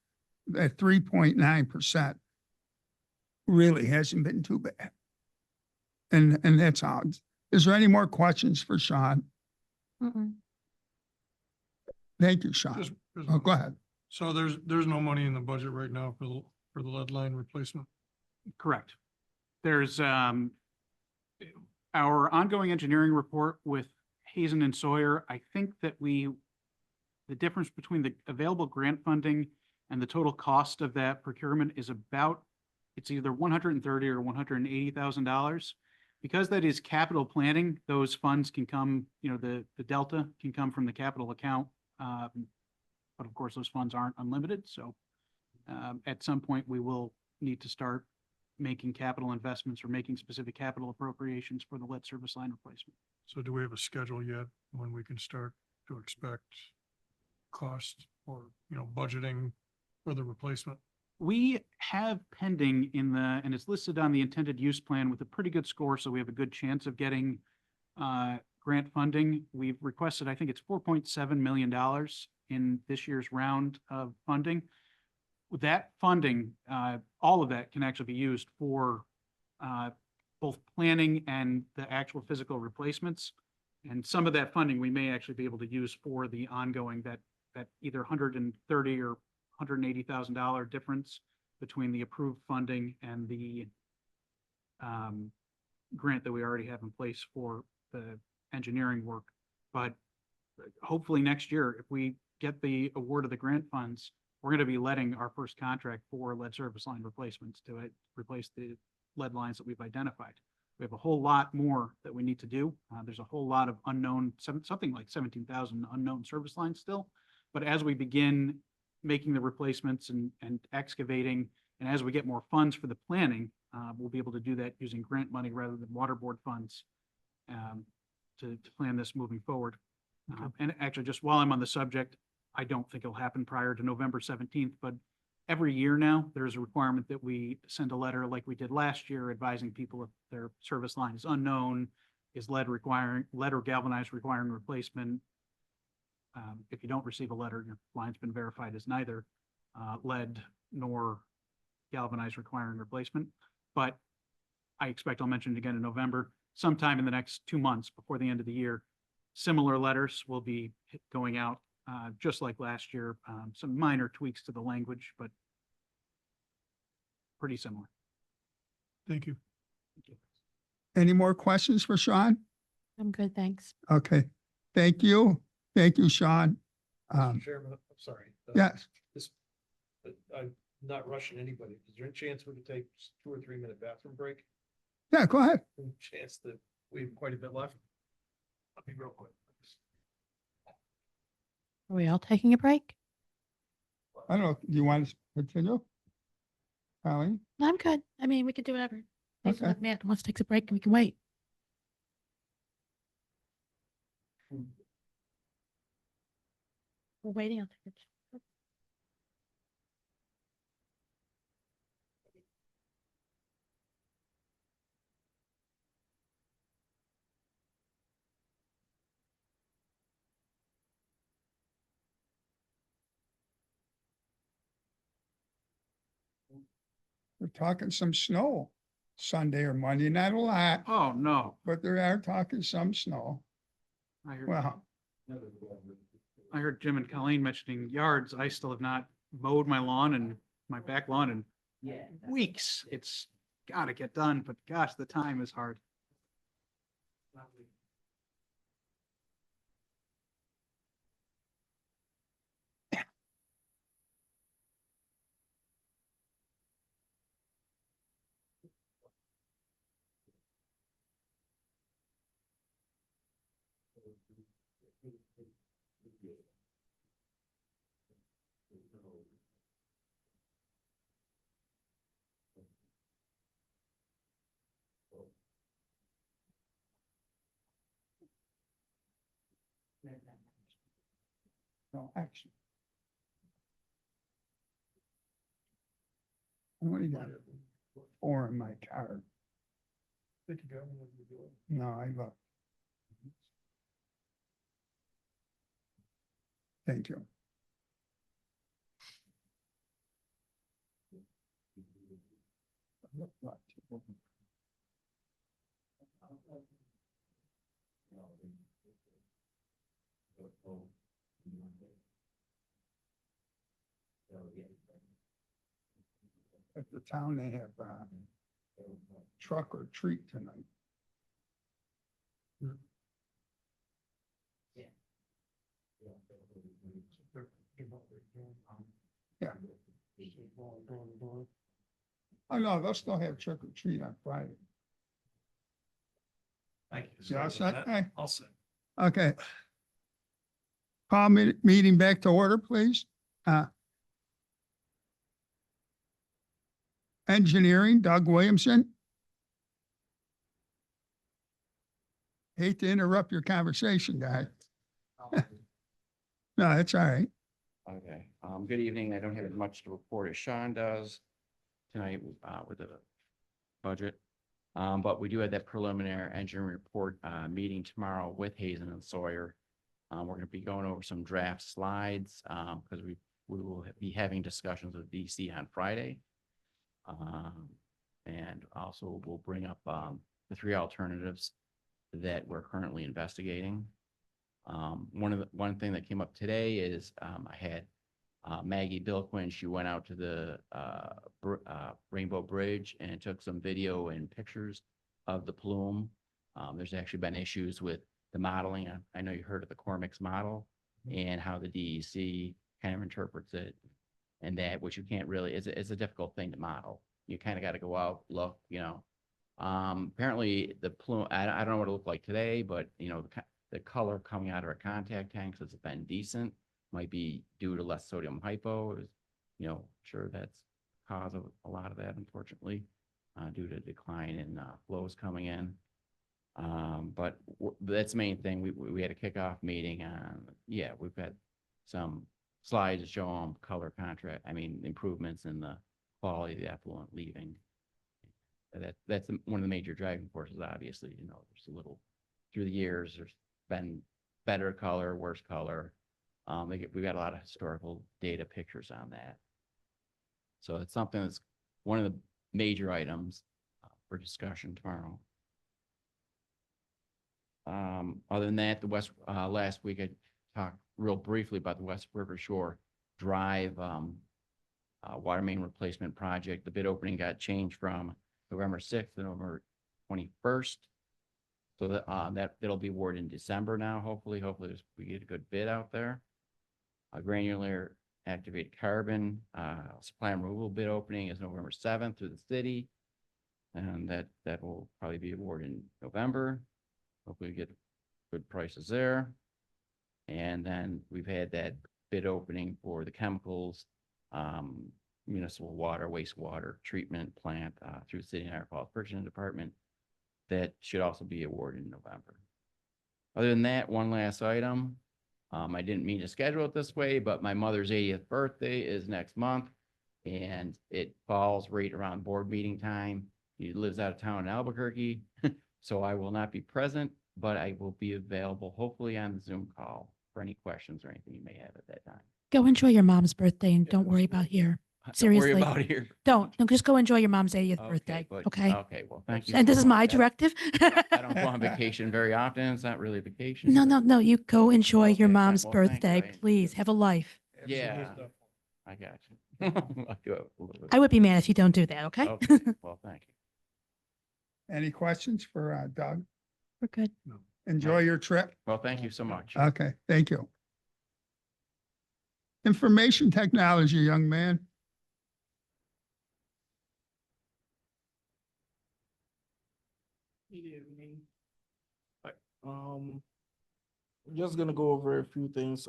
at 3.9% really hasn't been too bad. and that's all. Is there any more questions for Sean? Mm-mm. Thank you, Sean. Just- just Oh, one- go ahead. So there's no money in the budget right now for the lead line replacement? Correct. There's, our ongoing engineering report with Hazen and Sawyer. I think that the difference between the available grant funding and the total cost of that procurement is about, it's either $130,000 or $180,000. Because that is capital planning, those funds can come, the delta can come from the capital account. But of course, those funds aren't unlimited, so at some point, we will need to start making capital investments or making specific capital appropriations for the lead service line replacement. So do we have a schedule yet when we can start to expect cost or, budgeting for the replacement? We have pending and it's listed on the intended use plan with a pretty good score, so we have a good chance of getting grant funding. We've requested, I think it's $4.7 million in this year's round of funding. With that funding, all of that can actually be used for both planning and the actual physical replacements. And some of that funding we may actually be able to use for the ongoing that either $130,000 or $180,000 difference between the approved funding and the grant that we already have in place for the engineering work. But hopefully next year, if we get the award of the grant funds, we're going to be letting our first contract for lead service line replacements to replace the lead lines that we've identified. We have a whole lot more that we need to do. There's a whole lot of unknown, something like 17,000 unknown service lines still. But as we begin making the replacements and excavating, and as we get more funds for the planning, we'll be able to do that using grant money rather than water board funds to plan this moving forward. And actually, just while I'm on the subject, I don't think it'll happen prior to November 17th, but every year now, there's a requirement that we send a letter like we did last year advising people if their service line is unknown, is lead or galvanized requiring replacement. If you don't receive a letter, your line's been verified as neither lead nor galvanized requiring replacement. But I expect I'll mention it again in November, sometime in the next 2 months before the end of the year. Similar letters will be going out just like last year. Some minor tweaks to the language, but pretty similar. Thank you. Any more questions for Sean? I'm good, thanks. Okay, thank you. Thank you, Sean. Mr. Chairman, I'm sorry. Yes, I'm not rushing anybody. Is there any chance we could take 2 or 3 minute bathroom break? yeah, go ahead. Any chance that we have quite a bit left? I'll be real quick. Are we all taking a break? I don't know, do you want to continue? Colleen? No, I'm good. I mean, we could do whatever. Okay. If Matt wants to take a break, and we can wait. We're waiting on. We're talking some snow Sunday or Monday, not a lot, Oh, no. but they are talking some snow. Well, I heard Jim and Colleen mentioning yards. I still have not mowed my lawn and my back lawn in weeks. It's got to get done, but gosh, the time is hard. no, action. I only got 4 in my car. Think you got what you're doing? No, I look. Thank you. At the town, they have truck or treat tonight. Yeah. Oh, no, they'll still have trick or treat on Friday. Thank you. Yeah, I'll set- hey. I'll say. Okay. Call meeting back to order, please. Engineering, Doug Williamson. Hate to interrupt your conversation, guy. No, it's all right. Okay, good evening. I don't have as much to report as Sean does tonight, with the budget. But we do have that preliminary engineering report, meeting tomorrow with Hazen and Sawyer. We're gonna be going over some draft slides, because we will be having discussions with DC on Friday. And also we'll bring up, the three alternatives that we're currently investigating. One thing that came up today is, I had Maggie Bilquin. She went out to the Rainbow Bridge and took some video and pictures of the plume. There's actually been issues with the modeling. I know you heard of the Cormix model and how the DEC kind of interprets it, and that, which you can't really, it's a difficult thing to model. You kind of got to go out, look, apparently the plume, I don't know what it looked like today, but the color coming out of our contact tanks has been decent. Might be due to less sodium hypo. Sure, that's cause of a lot of that, unfortunately, due to decline in flows coming in. But that's the main thing. We had a kickoff meeting. We've got some slides to show them color improvements in the quality of the effluent leaving. That's one of the major driving forces, obviously. There's a little through the years, there's been better color, worse color. We've got a lot of historical data pictures on that. So it's something that's one of the major items for discussion tomorrow. Other than that, last week I talked real briefly about the West River Shore Drive water main replacement project. The bid opening got changed from November 6th to November 21st. So that'll be awarded in December now. Hopefully we get a good bid out there. A granular activated carbon supply and removal bid opening is November 7th through the city, and that will probably be awarded in November. Hopefully we get good prices there. And then we've had that bid opening for the chemicals, municipal water, wastewater treatment plant through the City Agricultural Purchasing Department. That should also be awarded in November. Other than that, one last item. I didn't mean to schedule it this way, but my mother's 80th birthday is next month, and it falls right around board meeting time. She lives out of town in Albuquerque, so I will not be present, but I will be available hopefully on the Zoom call for any questions or anything you may have at that time. Go enjoy your mom's birthday and don't worry about here. Don't worry Seriously. about here. Don't. No, just go enjoy your mom's 80th Okay, birthday. but- Okay. Okay, well, thank you. And this so is my much. directive. I don't go on vacation very often. It's not really a vacation. No, but- no, no. You go enjoy your Okay, mom's well, thank you. birthday. Please have a life. Yeah, I got you. I'll do it a little bit. I would be mad if you don't do that. Okay. Okay, well, thank you. Any questions for Doug? We're good. Enjoy your trip. Well, thank you so much. Okay, thank you. Information technology, young man. Good evening. Just gonna go over a few things,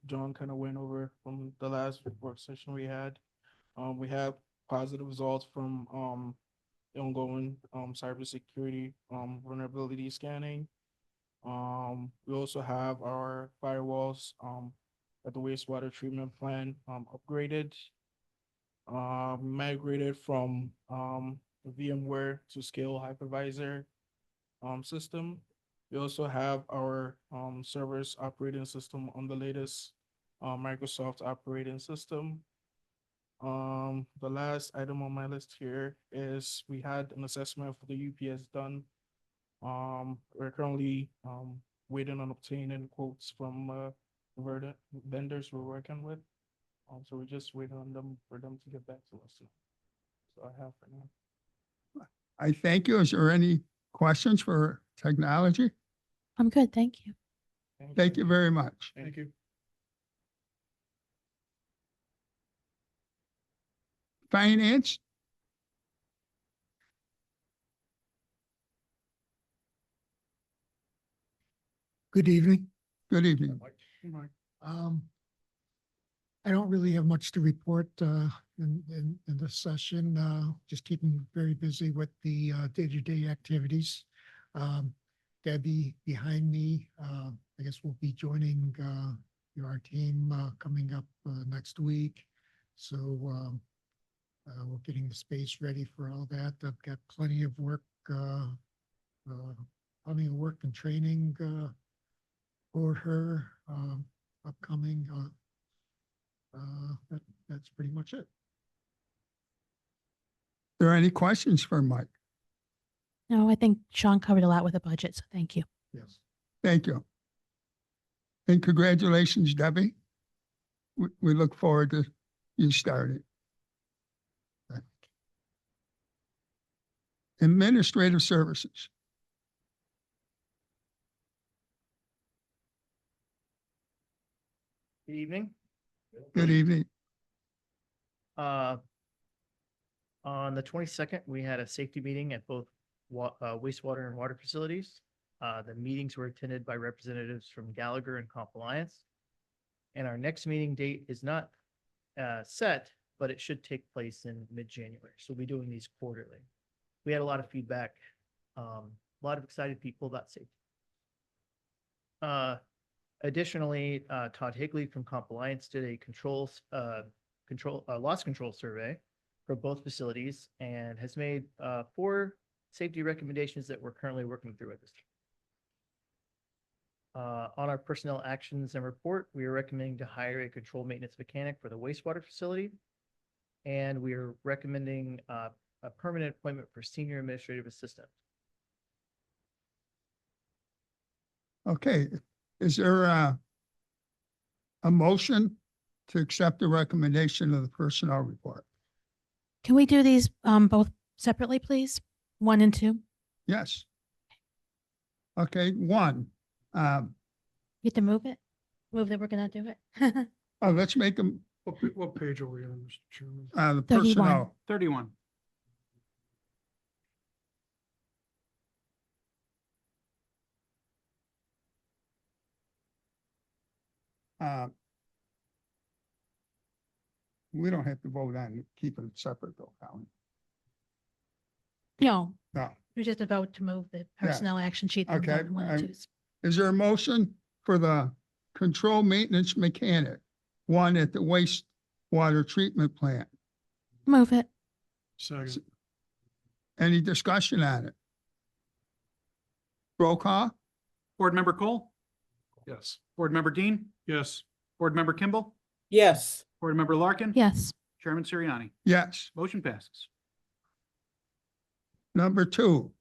John kind of went over from the last work session we had. We have positive results from, the ongoing, cybersecurity, vulnerability scanning. We also have our firewalls, at the wastewater treatment plant, upgraded. Migrated from, VMware to Scale Hypervisor system. We also have our servers operating system on the latest Microsoft operating system. The last item on my list here is we had an assessment for the UPS done. We're currently waiting on obtaining quotes from vendors we're working with. So we're just waiting on them for them to get back to us. So I have for now. I thank you. Is there any questions for technology? I'm good, thank you. Thank you very much. Thank you. Finance? Good evening. Good evening. Um, I don't really have much to report in this session. Just keeping very busy with the day-to-day activities. Debbie behind me, I guess will be joining our team coming up next week. So we're getting the space ready for all that. I've got plenty of work and training for her upcoming. That's pretty much it. Are there any questions for Mike? No, I think Sean covered a lot with the budget, so thank you. Yes. Thank you. And congratulations, Debbie. We look forward to you starting. Administrative services. Good evening. Good evening. On the 22nd, we had a safety meeting at both wastewater and water facilities. The meetings were attended by representatives from Gallagher and Compliance. And our next meeting date is not set, but it should take place in mid-January. So we'll be doing these quarterly. We had a lot of feedback, a lot of excited people about safety. Additionally, Todd Higley from Compliance did a loss control survey for both facilities and has made 4 safety recommendations that we're currently working through at this time. On our personnel actions and report, we are recommending to hire a control maintenance mechanic for the wastewater facility. And we are recommending a permanent appointment for senior administrative assistant. Okay, is there a motion to accept the recommendation of the personnel report? Can we do these both separately, please? 1 and 2? Yes. Okay, 1. You have to move it? Move that we're gonna do it? Let's make them, What page are we on, Mr. Chairman? the 31. personnel. 31. We don't have to vote on keeping it separate though, Colin. No, No. we just a vote to move the personnel action sheet. then Okay, vote 1 and I'm- 2s. Is there a motion for the control maintenance mechanic, 1 at the wastewater treatment plant? Move it. Second. Any discussion on it? Roll call? Board Member Cole, Yes. Board Member Dean, Yes. Board Member Kimball, Yes. Board Member Larkin. Yes. Chairman Siriani. Yes. Motion passes. Number 2.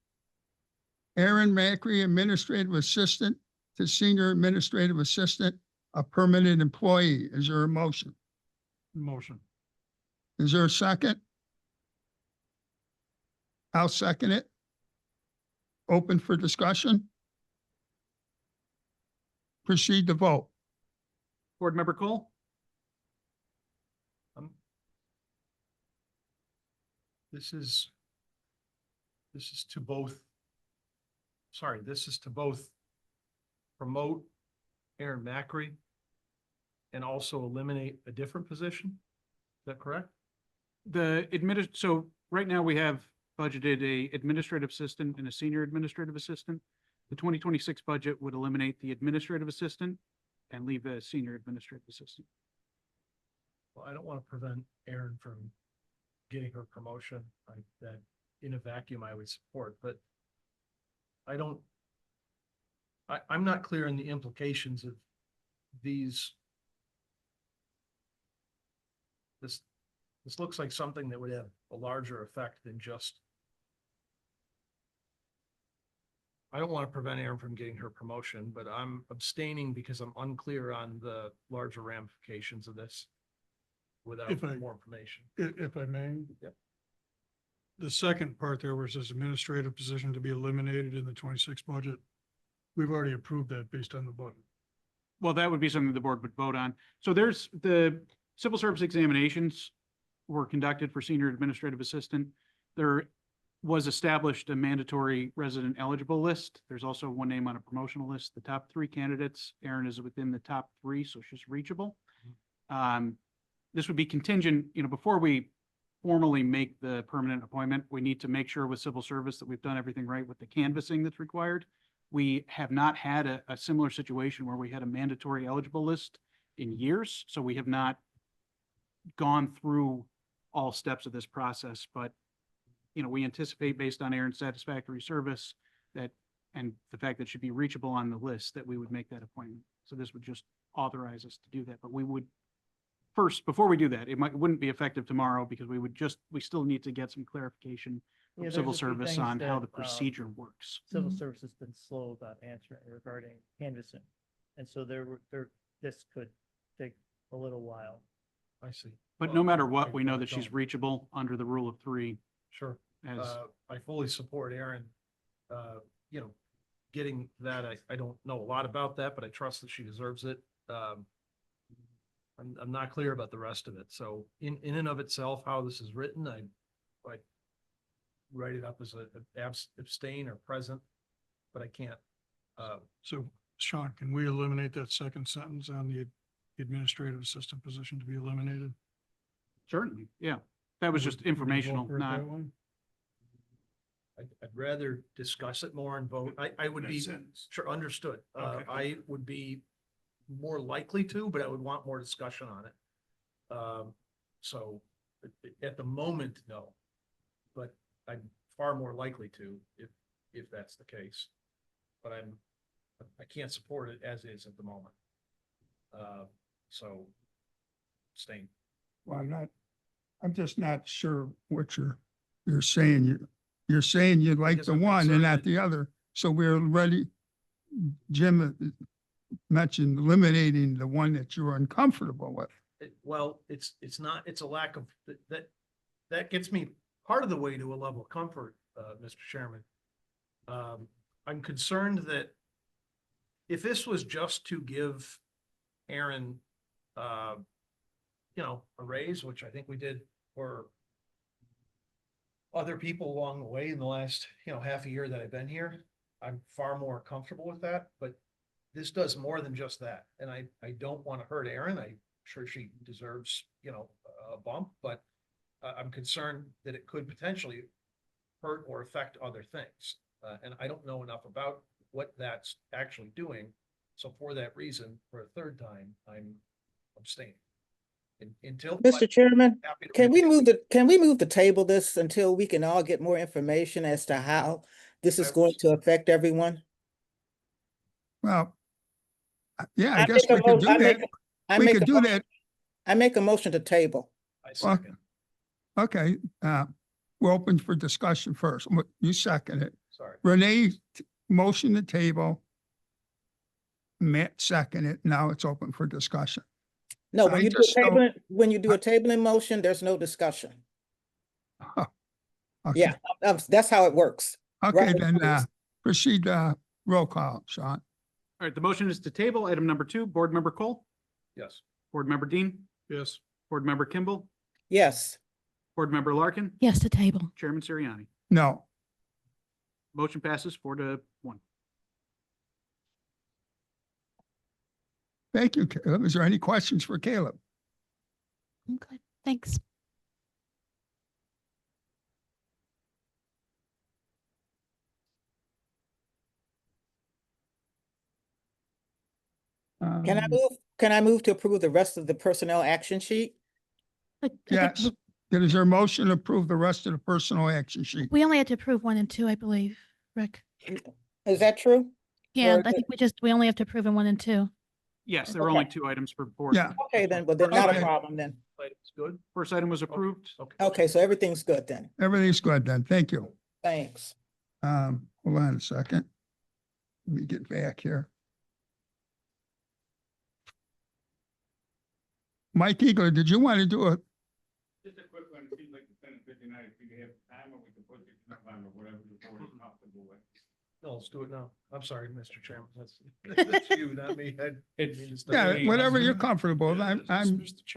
Aaron Macri, administrative assistant to senior administrative assistant, a permanent employee. Is there a motion? Motion. Is there a second? I'll second it. Open for discussion. Proceed to vote. Board Member Cole, This is to both, this is to both promote Aaron Macri and also eliminate a different position. Is that correct? so right now we have budgeted a administrative assistant and a senior administrative assistant. The 2026 budget would eliminate the administrative assistant and leave the senior administrative assistant. Well, I don't want to prevent Aaron from getting her promotion, like that in a vacuum I would support, but I'm not clear on the implications of these. This looks like something that would have a larger effect than just I don't want to prevent Erin from getting her promotion, but I'm abstaining because I'm unclear on the larger ramifications of this without If I- more information. If I may. Yep. The second part there was this administrative position to be eliminated in the 26 budget. We've already approved that based on the budget. Well, that would be something the board would vote on. So there's the civil service examinations were conducted for senior administrative assistant. There was established a mandatory resident eligible list. There's also one name on a promotional list. The top 3 candidates, Erin is within the top 3, so she's reachable. This would be contingent, before we formally make the permanent appointment, we need to make sure with civil service that we've done everything right with the canvassing that's required. We have not had a similar situation where we had a mandatory eligible list in years, so we have not gone through all steps of this process, but we anticipate based on Erin's satisfactory service that, and the fact that she'd be reachable on the list, that we would make that appointment. So this would just authorize us to do that, but we would first, before we do that, wouldn't be effective tomorrow because we still need to get some clarification Yeah, from there's civil a few service things on how that, the procedure works. Civil Mhm. service has been slow about answering regarding canvassing. And so this could take a little while. I see. But Well, no matter I- what, we know I that she's don't- reachable under the rule of 3 Sure. as, I fully support Erin. Getting that, I don't know a lot about that, but I trust that she deserves it. I'm not clear about the rest of it. So in and of itself, how this is written, I write it up as a abstain or present, but I can't. So Sean, can we eliminate that second sentence on the administrative assistant position to be eliminated? certainly, yeah. That was just Would you vote informational, for it not, that way? I'd rather discuss it more and vote. I would be, That sentence. sure, understood. Okay. I would be more likely to, but I would want more discussion on it. So at the moment, no. But I'm far more likely to if that's the case. But I can't support it as is at the moment. So staying. Well, I'm just not sure what you're saying. You're saying you like guess the I'm one and concerned not that- the other. So we're ready. Jim mentioned eliminating the one that you're uncomfortable with. Well, it's not, it's a lack of, that gets me part of the way to a level of comfort, Mr. Chairman. I'm concerned that if this was just to give Erin, a raise, which I think we did for other people along the way in the last, half a year that I've been here, I'm far more comfortable with that, but this does more than just that. And I don't want to hurt Erin. I'm sure she deserves, a bump, but I'm concerned that it could potentially hurt or affect other things. And I don't know enough about what that's actually doing. So for that reason, for a third time, I'm abstaining. Until. Mr. Chairman, Happy to can we read move the table this until we can all get more information as to how this is going to affect everyone? Well, yeah, I I guess make a we could mo- do I that. make- I We make could a do mo- that. I make a motion to table. I second. Okay, we're open for discussion first. You second it. Sorry. Renee, motion to table. Matt second it. Now it's open for discussion. No, I when you do just a don't- tabling, when you do a tabling motion, there's no discussion. Okay. Yeah, that's how it works. Okay, Right. then, proceed, roll call, Sean. all right, the motion is to table item number 2, Board Member Cole, Yes. Board Member Dean, Yes. Board Member Kimball, Yes, Board Member Larkin, Yes, to table. Chairman Siriani. No, Motion passes 4-1. thank you, Caleb. Is there any questions for Caleb? I'm good. Thanks. can I move to approve the rest of the personnel action sheet? I think Yes. Is there a motion to approve the rest of the personal action sheet? We only had to approve 1 and 2, I believe, Rick. Is that true? Yeah, Very I think we only have to approve in 1 and 2. Yes, there were only Okay. 2 items for board. Yeah. Okay, then, but then not a Okay. problem then. It's good. First item was approved. Okay. Okay, so everything's good then. Everything's good then. Thank you. Thanks. Hold on a second. Let me get back here. Mike Eagler, did you want to do it? Just a quick one, it seems like the 10:59, if you have time, or we can put it on, or whatever the board is comfortable with. No, let's do it now. I'm sorry, Mr. Chairman. That's you, not me. It's, Yeah, whatever you're comfortable with. I'm, I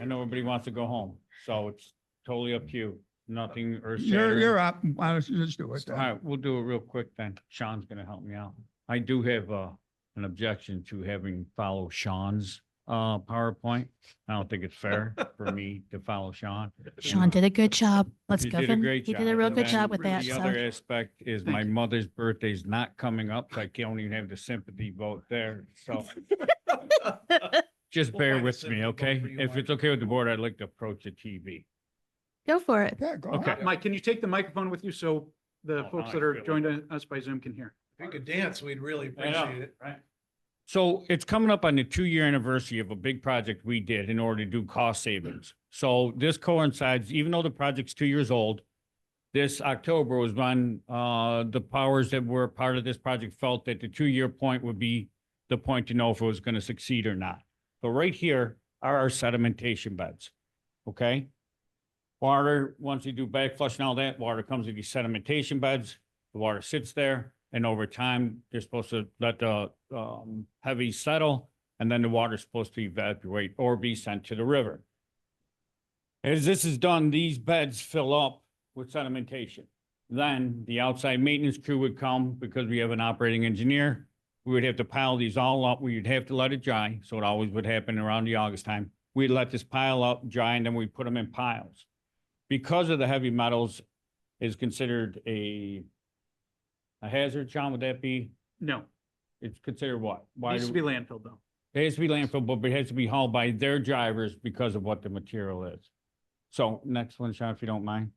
know everybody wants to go home, so it's totally up to you. Nothing earth you're up. Why don't you just do it All then? right, we'll do it real quick then. Sean's gonna help me out. I do have, an objection to having follow Sean's, PowerPoint. I don't think it's fair for me to follow Sean. Sean did a good job. Let's He give did a him, great he job. did a real And good then job with that. The So other aspect is Thank my you. mother's birthday's not coming up, so I can't even have the sympathy vote there, so. Just We'll bear find a with sympathy me, vote okay? for you, If Mike. it's okay with the board, I'd like to approach the TV. go for it. Yeah, go Okay. ahead. Mike, can you take the microphone with you so the Oh, folks now that I are feel it. joining us by Zoom can hear? If you could dance, we'd really I know, appreciate it. right? So it's coming up on the 2-year anniversary of a big project we did in order to do cost savings. So this coincides, even though the project's 2 years old, this October was when the powers that were part of this project felt that the 2-year point would be the point to know if it was going to succeed or not. So right here are our sedimentation beds, okay? Water, once you do back flush and all that, water comes to these sedimentation beds, the water sits there, and over time, they're supposed to let the heavy settle, and then the water's supposed to evaporate or be sent to the river. As this is done, these beds fill up with sedimentation. Then the outside maintenance crew would come, because we have an operating engineer. We would have to pile these all up. We would have to let it dry, so it always would happen around the August time. We'd let this pile up, dry, and then we put them in piles. Because of the heavy metals is considered a hazard, John, would that be? No, It's considered what? Why needs do to be landfill though. It has to be landfill, but it has to be hauled by their drivers because of what the material is. So next one, Sean, if you don't mind.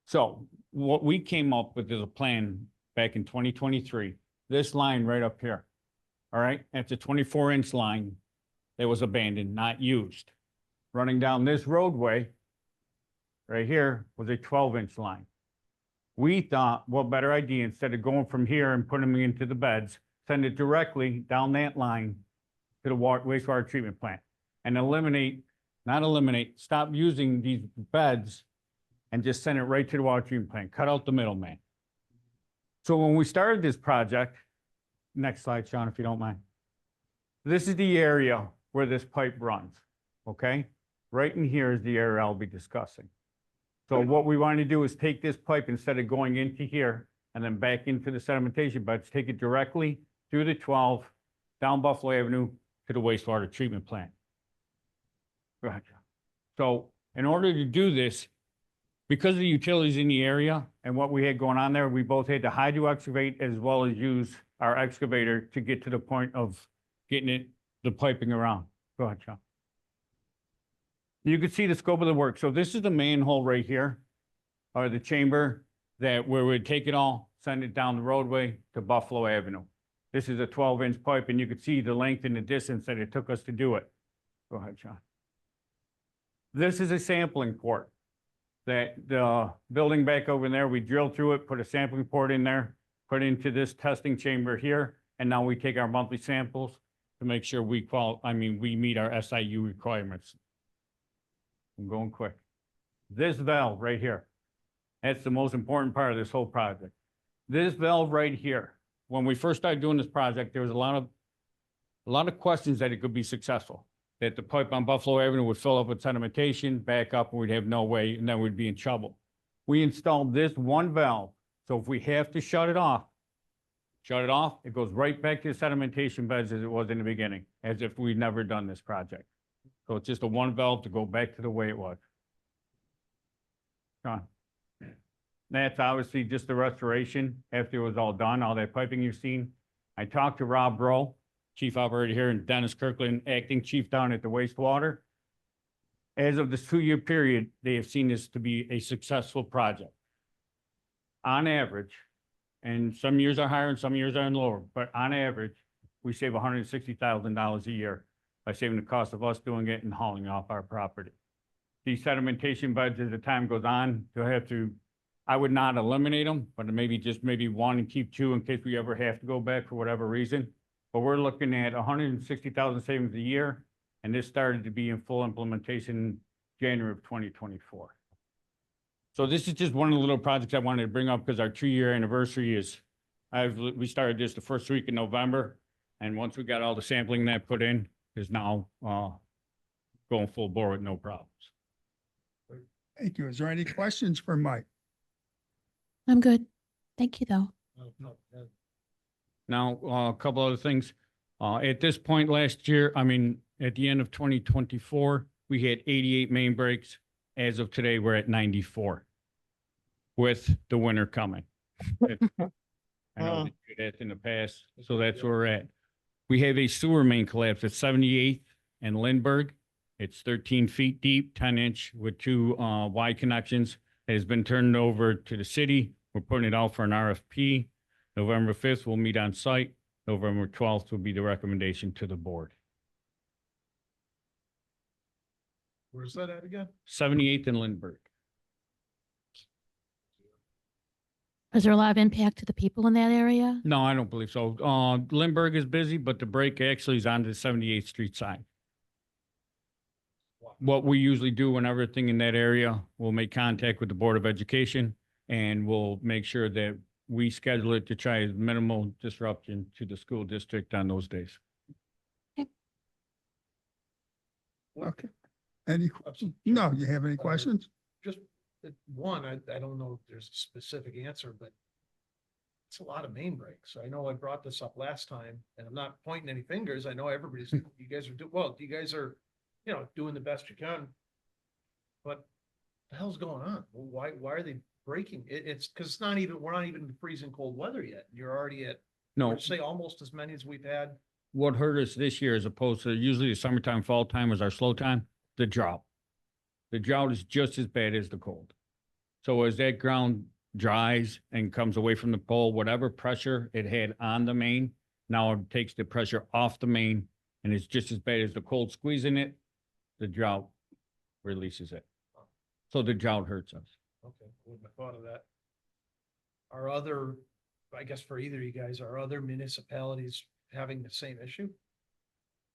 So what we came up with is a plan back in 2023, this line right up here. All right, it's a 24-inch line that was abandoned, not used. Running down this roadway right here was a 12-inch line. We thought, what better idea, instead of going from here and putting them into the beds, send it directly down that line to the wastewater treatment plant and stop using these beds and just send it right to the water treatment plant, cut out the middleman. So when we started this project, next slide, Sean, if you don't mind. This is the area where this pipe runs, okay? Right in here is the area I'll be discussing. So what we want to do is take this pipe, instead of going into here and then back into the sedimentation beds, take it directly through the 12, down Buffalo Avenue to the wastewater treatment plant. Gotcha. So in order to do this, because of the utilities in the area and what we had going on there, we both had to hydro excavate as well as use our excavator to get to the point of getting the piping around. Go ahead, Sean. You can see the scope of the work. So this is the manhole right here, or the chamber where we'd take it all, send it down the roadway to Buffalo Avenue. This is a 12-inch pipe, and you can see the length and the distance that it took us to do it. Go ahead, Sean. This is a sampling port that the building back over there, we drilled through it, put a sampling port in there, put into this testing chamber here, and now we take our monthly samples to make sure we meet our SIU requirements. I'm going quick. This valve right here, that's the most important part of this whole project. This valve right here, when we first started doing this project, there was a lot of questions that it could be successful, that the pipe on Buffalo Avenue would fill up with sedimentation, back up, and we'd have no way, and then we'd be in trouble. We installed this one valve, so if we have to shut it off, it goes right back to the sedimentation beds as it was in the beginning, as if we'd never done this project. So it's just a one valve to go back to the way it was. Sean. That's obviously just the restoration after it was all done, all that piping you've seen. I talked to Rob Rowe, chief operator here, and Dennis Kirkland, acting chief down at the wastewater. As of this 2-year period, they have seen this to be a successful project. On average, and some years are higher and some years are lower, but on average, we save $160,000 a year by saving the cost of us doing it and hauling off our property. These sedimentation beds, as the time goes on, they'll have to I would not eliminate them, but maybe one and keep two in case we ever have to go back for whatever reason. But we're looking at 160,000 savings a year, and this started to be in full implementation January of 2024. So this is just one of the little projects I wanted to bring up because our 2-year anniversary we started this the first week in November. And once we got all the sampling that put in, is now going full bore with no problems. Thank you. Is there any questions for Mike? I'm good. Thank you, though. Now, a couple other things. At this point last year, at the end of 2024, we had 88 main breaks. As of today, we're at 94 with the winter coming. I know we did that in the past, so that's where we're at. We have a sewer main collapse at 78th and Lindbergh. It's 13 feet deep, 10-inch with 2 Y connections. It has been turned over to the city. We're putting it out for an RFP. November 5th, we'll meet on site. November 12th will be the recommendation to the board. Where's that at again? 78th and Lindbergh. Is there a lot of impact to the people in that area? No, I don't believe so. Lindbergh is busy, but the break actually is on the 78th Street side. What we usually do when everything in that area, we'll make contact with the Board of Education and we'll make sure that we schedule it to try as minimal disruption to the school district on those days. Okay. Any, no, you have any questions? Just one, I don't know if there's a specific answer, but it's a lot of main breaks. I know I brought this up last time and I'm not pointing any fingers. I know everybody's, you guys are you guys are, doing the best you can. But the hell's going on? Why are they breaking? It's because we're not even in freezing cold weather yet. You're already at, No, I'd say almost as many as we've had. what hurt us this year as opposed to usually the summertime, fall time was our slow time, the drought. The drought is just as bad as the cold. So as that ground dries and comes away from the pole, whatever pressure it had on the main, now it takes the pressure off the main and it's just as bad as the cold squeezing it. The drought releases it. So the drought hurts us. Okay, wouldn't have thought of that. I guess for either of you guys, are other municipalities having the same issue?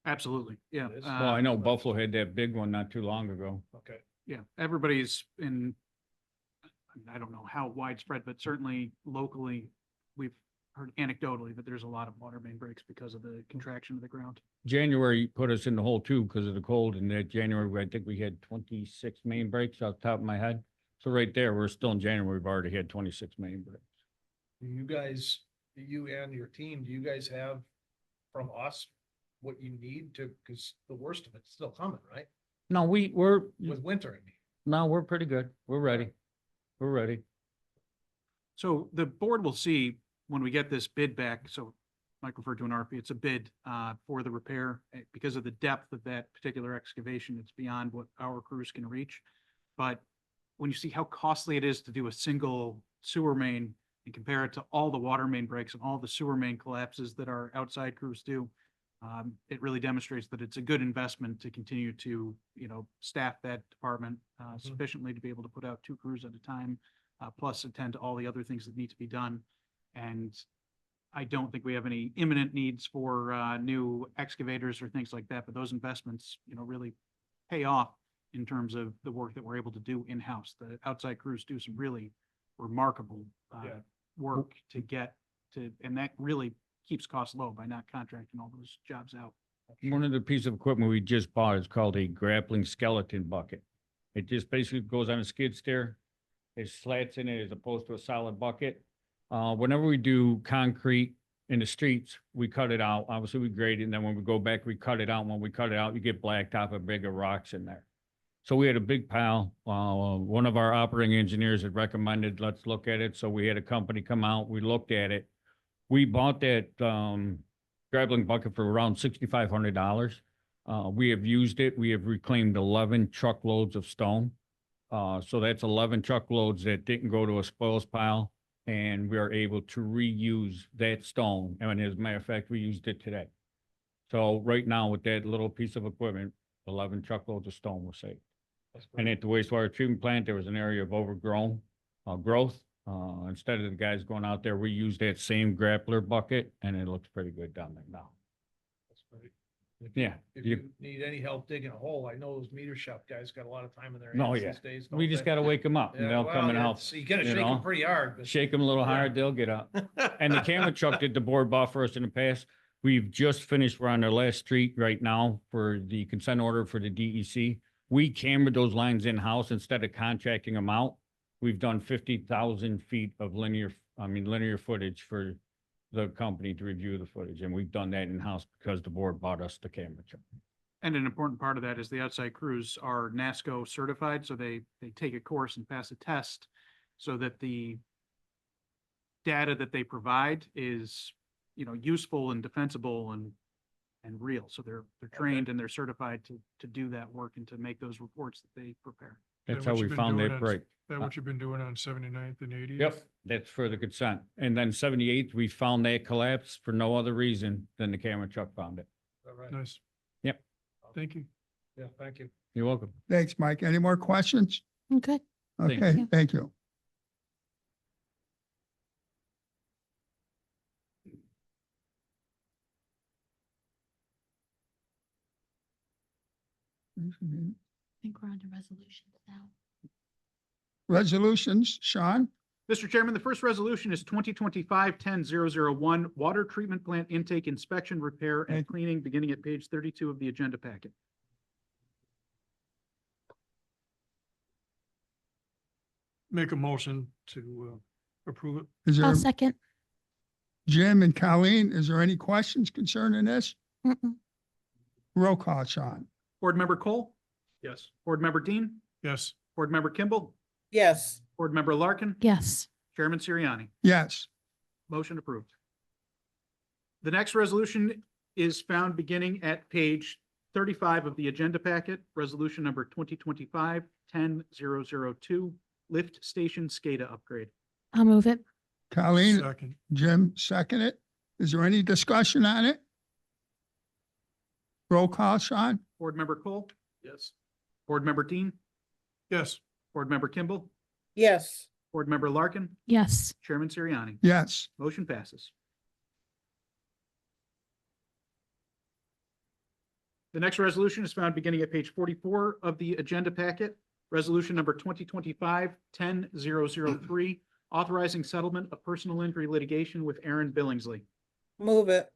Absolutely, yeah. It is? Well, I know Buffalo had that big one not too long ago. Okay. Yeah, everybody's I don't know how widespread, but certainly locally, we've heard anecdotally that there's a lot of water main breaks because of the contraction of the ground. January put us in the hole too because of the cold. And that January, I think we had 26 main breaks off the top of my head. So right there, we're still in January. We've already had 26 main breaks. Do you guys, you and your team, do you guys have from us what you need to, because the worst of it's still coming, right? No, we're With winter, I mean. no, we're pretty good. We're ready. We're ready. So the board will see when we get this bid back, so Mike referred to an RFP, it's a bid for the repair. Because of the depth of that particular excavation, it's beyond what our crews can reach. But when you see how costly it is to do a single sewer main and compare it to all the water main breaks and all the sewer main collapses that our outside crews do, it really demonstrates that it's a good investment to continue to, staff that department sufficiently to be able to put out 2 crews at a time, plus attend to all the other things that need to be done. And I don't think we have any imminent needs for new excavators or things like that, but those investments, really pay off in terms of the work that we're able to do in-house. The outside crews do some really remarkable work to get to, and that really keeps costs low by not contracting all those jobs out. One of the pieces of equipment we just bought is called a grappling skeleton bucket. It just basically goes on a skid steer. There's slats in it as opposed to a solid bucket. Whenever we do concrete in the streets, we cut it out. Obviously, we grade it, and then when we go back, we cut it out. When we cut it out, you get blacktop and bigger rocks in there. So we had a big pile. One of our operating engineers had recommended, let's look at it. So we had a company come out. We looked at it. We bought that grappling bucket for around $6,500. We have used it. We have reclaimed 11 truckloads of stone. So that's 11 truckloads that didn't go to a spoils pile. And we are able to reuse that stone. And as a matter of fact, we used it today. So right now with that little piece of equipment, 11 truckloads of stone were saved. And at the wastewater treatment plant, there was an area of overgrown. growth. Instead of the guys going out there, we use that same grappler bucket and it looks pretty good down there now. That's great. If you- Yeah, If you- you need any help digging a hole, I know those meter shop guys got a lot of time in their No, hands yeah. these days. We don't just they? gotta wake them up and Yeah, they'll come well, and yeah, help. so you gotta you shake them know? pretty hard, but. Shake them a little Yeah. hard, they'll get up. And the camera truck did the board ball for us in the past. We've just finished, we're on the last street right now for the consent order for the DEC. We cambered those lines in-house instead of contracting them out. We've done 50,000 feet of linear footage for the company to review the footage. And we've done that in-house because the board bought us the camera truck. And an important part of that is the outside crews are NASCO certified, so they take a course and pass a test so that the data that they provide is, useful and defensible and real. So they're trained and they're certified to do that work and to make those reports that they prepare. Is That's that how what we you've been found doing that on- break. Is that what you've been doing on 79th and 80th? Yep, that's for the consent. And then 78th, we found that collapse for no other reason than the camera truck found it. All right. Nice. Yep. Thank you. Yeah, thank you. You're welcome. Thanks, Mike. Any more questions? I'm good. Thank Okay, you. thank you. I think we're on to resolutions now. Resolutions, Sean? Mr. Chairman, the first resolution is 2025-10-001, water treatment plant intake inspection, repair, and Thank- cleaning, beginning at page 32 of the agenda packet. Make a motion to approve it. Is there, I'll second. Jim and Colleen, is there any questions concerning this? Mm-mm. Roll call, Sean. Board Member Cole, Yes. Board Member Dean, Yes. Board Member Kimball, Yes. Board Member Larkin, Yes. Chairman Siriani. Yes, Motion approved. The next resolution is found beginning at page 35 of the agenda packet, resolution number 2025-10-002, lift station SCADA upgrade. I'll move it. Colleen, Second. Jim, second it. Is there any discussion on it? Roll call, Sean? Board Member Cole, Yes. Board Member Dean, Yes. Board Member Kimball, Yes. Board Member Larkin, Yes. Chairman Siriani. Yes, Motion passes. The next resolution is found beginning at page 44 of the agenda packet. Resolution number 2025-10-003, authorizing settlement of personal injury litigation with Aaron Billingsley. Move it.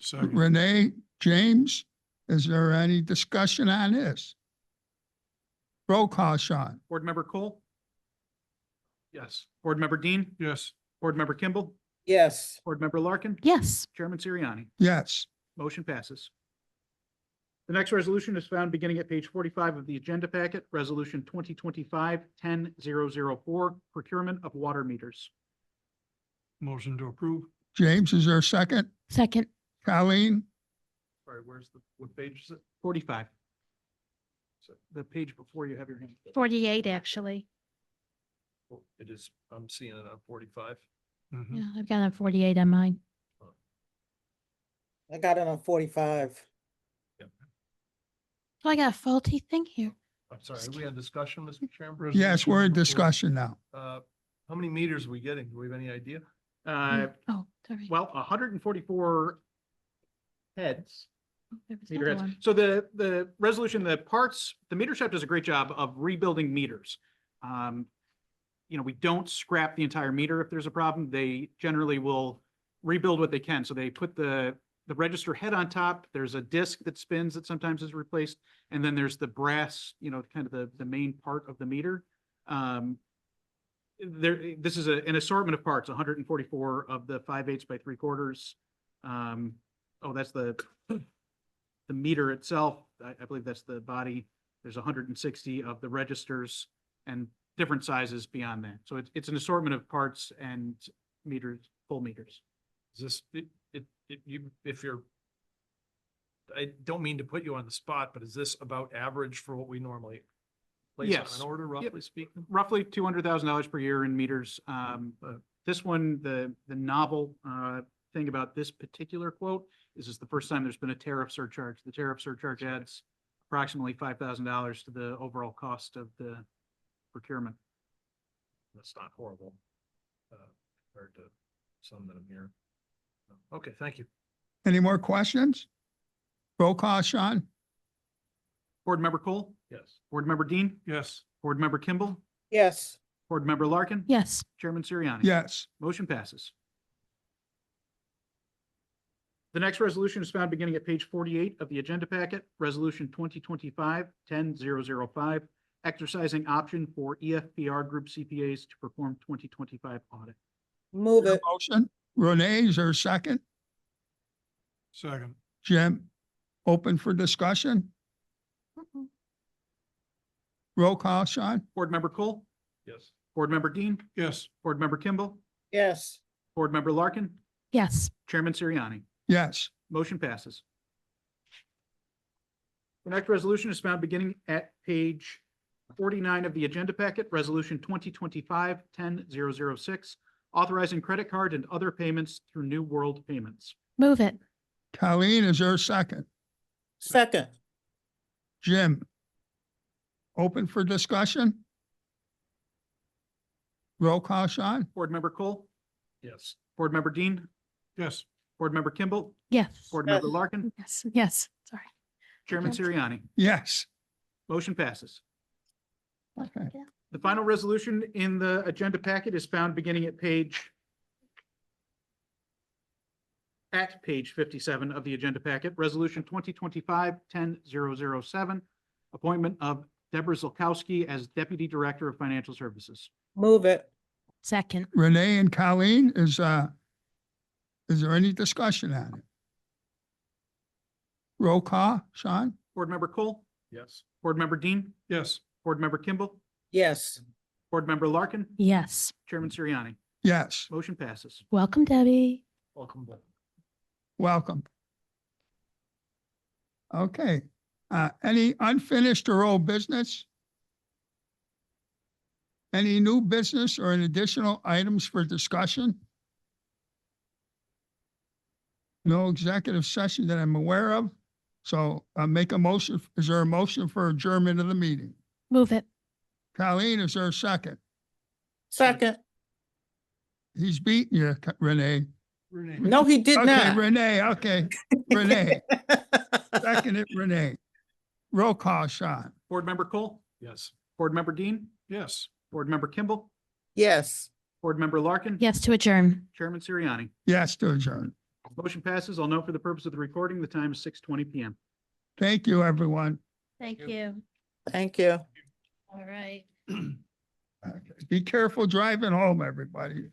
Second. Renee, James, is there any discussion on this? Roll call, Sean? Board Member Cole, Yes. Board Member Dean, Yes. Board Member Kimball, Yes. Board Member Larkin, Yes. Chairman Siriani. Yes, Motion passes. The next resolution is found beginning at page 45 of the agenda packet, resolution 2025-10-004, procurement of water meters. Motion to approve. James, is there a second? Second. Colleen? All right, what page is it? 45. So the page before you have your hand. 48, actually. Oh, it is, I'm seeing it on 45. Mhm. Yeah, I've got a 48 on mine. I got it on 45. So I got a faulty thing here. I'm sorry, are we on discussion, Mr. Chairman? Yes, we're in Resolution discussion now. How many meters are we getting? Do we have any idea? Oh, sorry. Well, 144 heads. Oh, there was Meter another heads. one. So the resolution, the meter shop does a great job of rebuilding meters. We don't scrap the entire meter if there's a problem. They generally will rebuild what they can. So they put the register head on top. There's a disc that spins that sometimes is replaced. And then there's the brass, kind of the main part of the meter. This is an assortment of parts, 144 of the 5/8 by 3/4. That's the meter itself. I believe that's the body. There's 160 of the registers and different sizes beyond that. So it's an assortment of parts and meters, full meters. Is this, I don't mean to put you on the spot, but is this about average for what we normally place on Yes. an order, roughly Yep. speaking? Roughly $200,000 per year in meters. This one, the novel thing about this particular quote is the first time there's been a tariff surcharge. The tariff surcharge adds approximately $5,000 to the overall cost of the procurement. That's not horrible. Compared to some that I'm hearing. Okay, thank you. Any more questions? Roll call, Sean? Board Member Cole, Yes. Board Member Dean, Yes. Board Member Kimball, Yes, Board Member Larkin. Yes. Chairman Siriani. Yes. Motion passes. The next resolution is found beginning at page 48 of the agenda packet, Resolution 2025-10-005, exercising option for EFPR Group CPAs to perform 2025 audit. move it. Motion. Renee, is there a second? Second. Jim, open for discussion? Roll call, Sean? Board Member Cole, Yes. Board Member Dean, Yes. Board Member Kimball, Yes, Board Member Larkin, Yes. Chairman Siriani. Yes. Motion passes. The next resolution is found beginning at page 49 of the agenda packet, Resolution 2025-10-006, authorizing credit card and other payments through New World Payments. Move it. Colleen, is there a second? second. Jim, open for discussion? Roll call, Sean? Board Member Cole, Yes. Board Member Dean, Yes. Board Member Kimball, Yes. Board Member Larkin, Yes. Yes. Sorry. Chairman Okay. Siriani. Yes. Motion passes. Okay. The final resolution in the agenda packet is found beginning at page 57 of the agenda packet, Resolution 2025-10-007, appointment of Deborah Zolkowski as Deputy Director of Financial Services. Move it. Second. Renee and Colleen, is there any discussion on it? Roll call, Sean? Board Member Cole, Yes. Board Member Dean, Yes. Board Member Kimball, Yes, Board Member Larkin, Yes. Chairman Siriani. Yes. Motion passes. Welcome, Debbie. Welcome back. Welcome. Okay, any unfinished or old business? Any new business or any additional items for discussion? No executive session that I'm aware of, so make a motion. Is there a motion for adjournment of the meeting? Move it. Colleen, is there a second? second. He's beating you, Renee. Renee. No, he did Okay, not. Renee, okay, Renee, second it, Renee. Roll call, Sean. Board Member Cole, Yes. Board Member Dean, Yes. Board Member Kimball, Yes. Board Member Larkin. Yes to adjourn. Chairman Siriani. Yes, to adjourn. Motion passes. I'll note for the purpose of the recording, the time is 6:20 PM. Thank you, everyone. Thank you. Thank you. All right. Okay. Be careful driving home, everybody.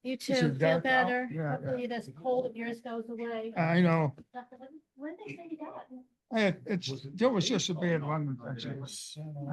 You Is it too. Feel dark out? better. Yeah, Hopefully this cold of yours goes away. I know. When did they say that? It was just a bad one.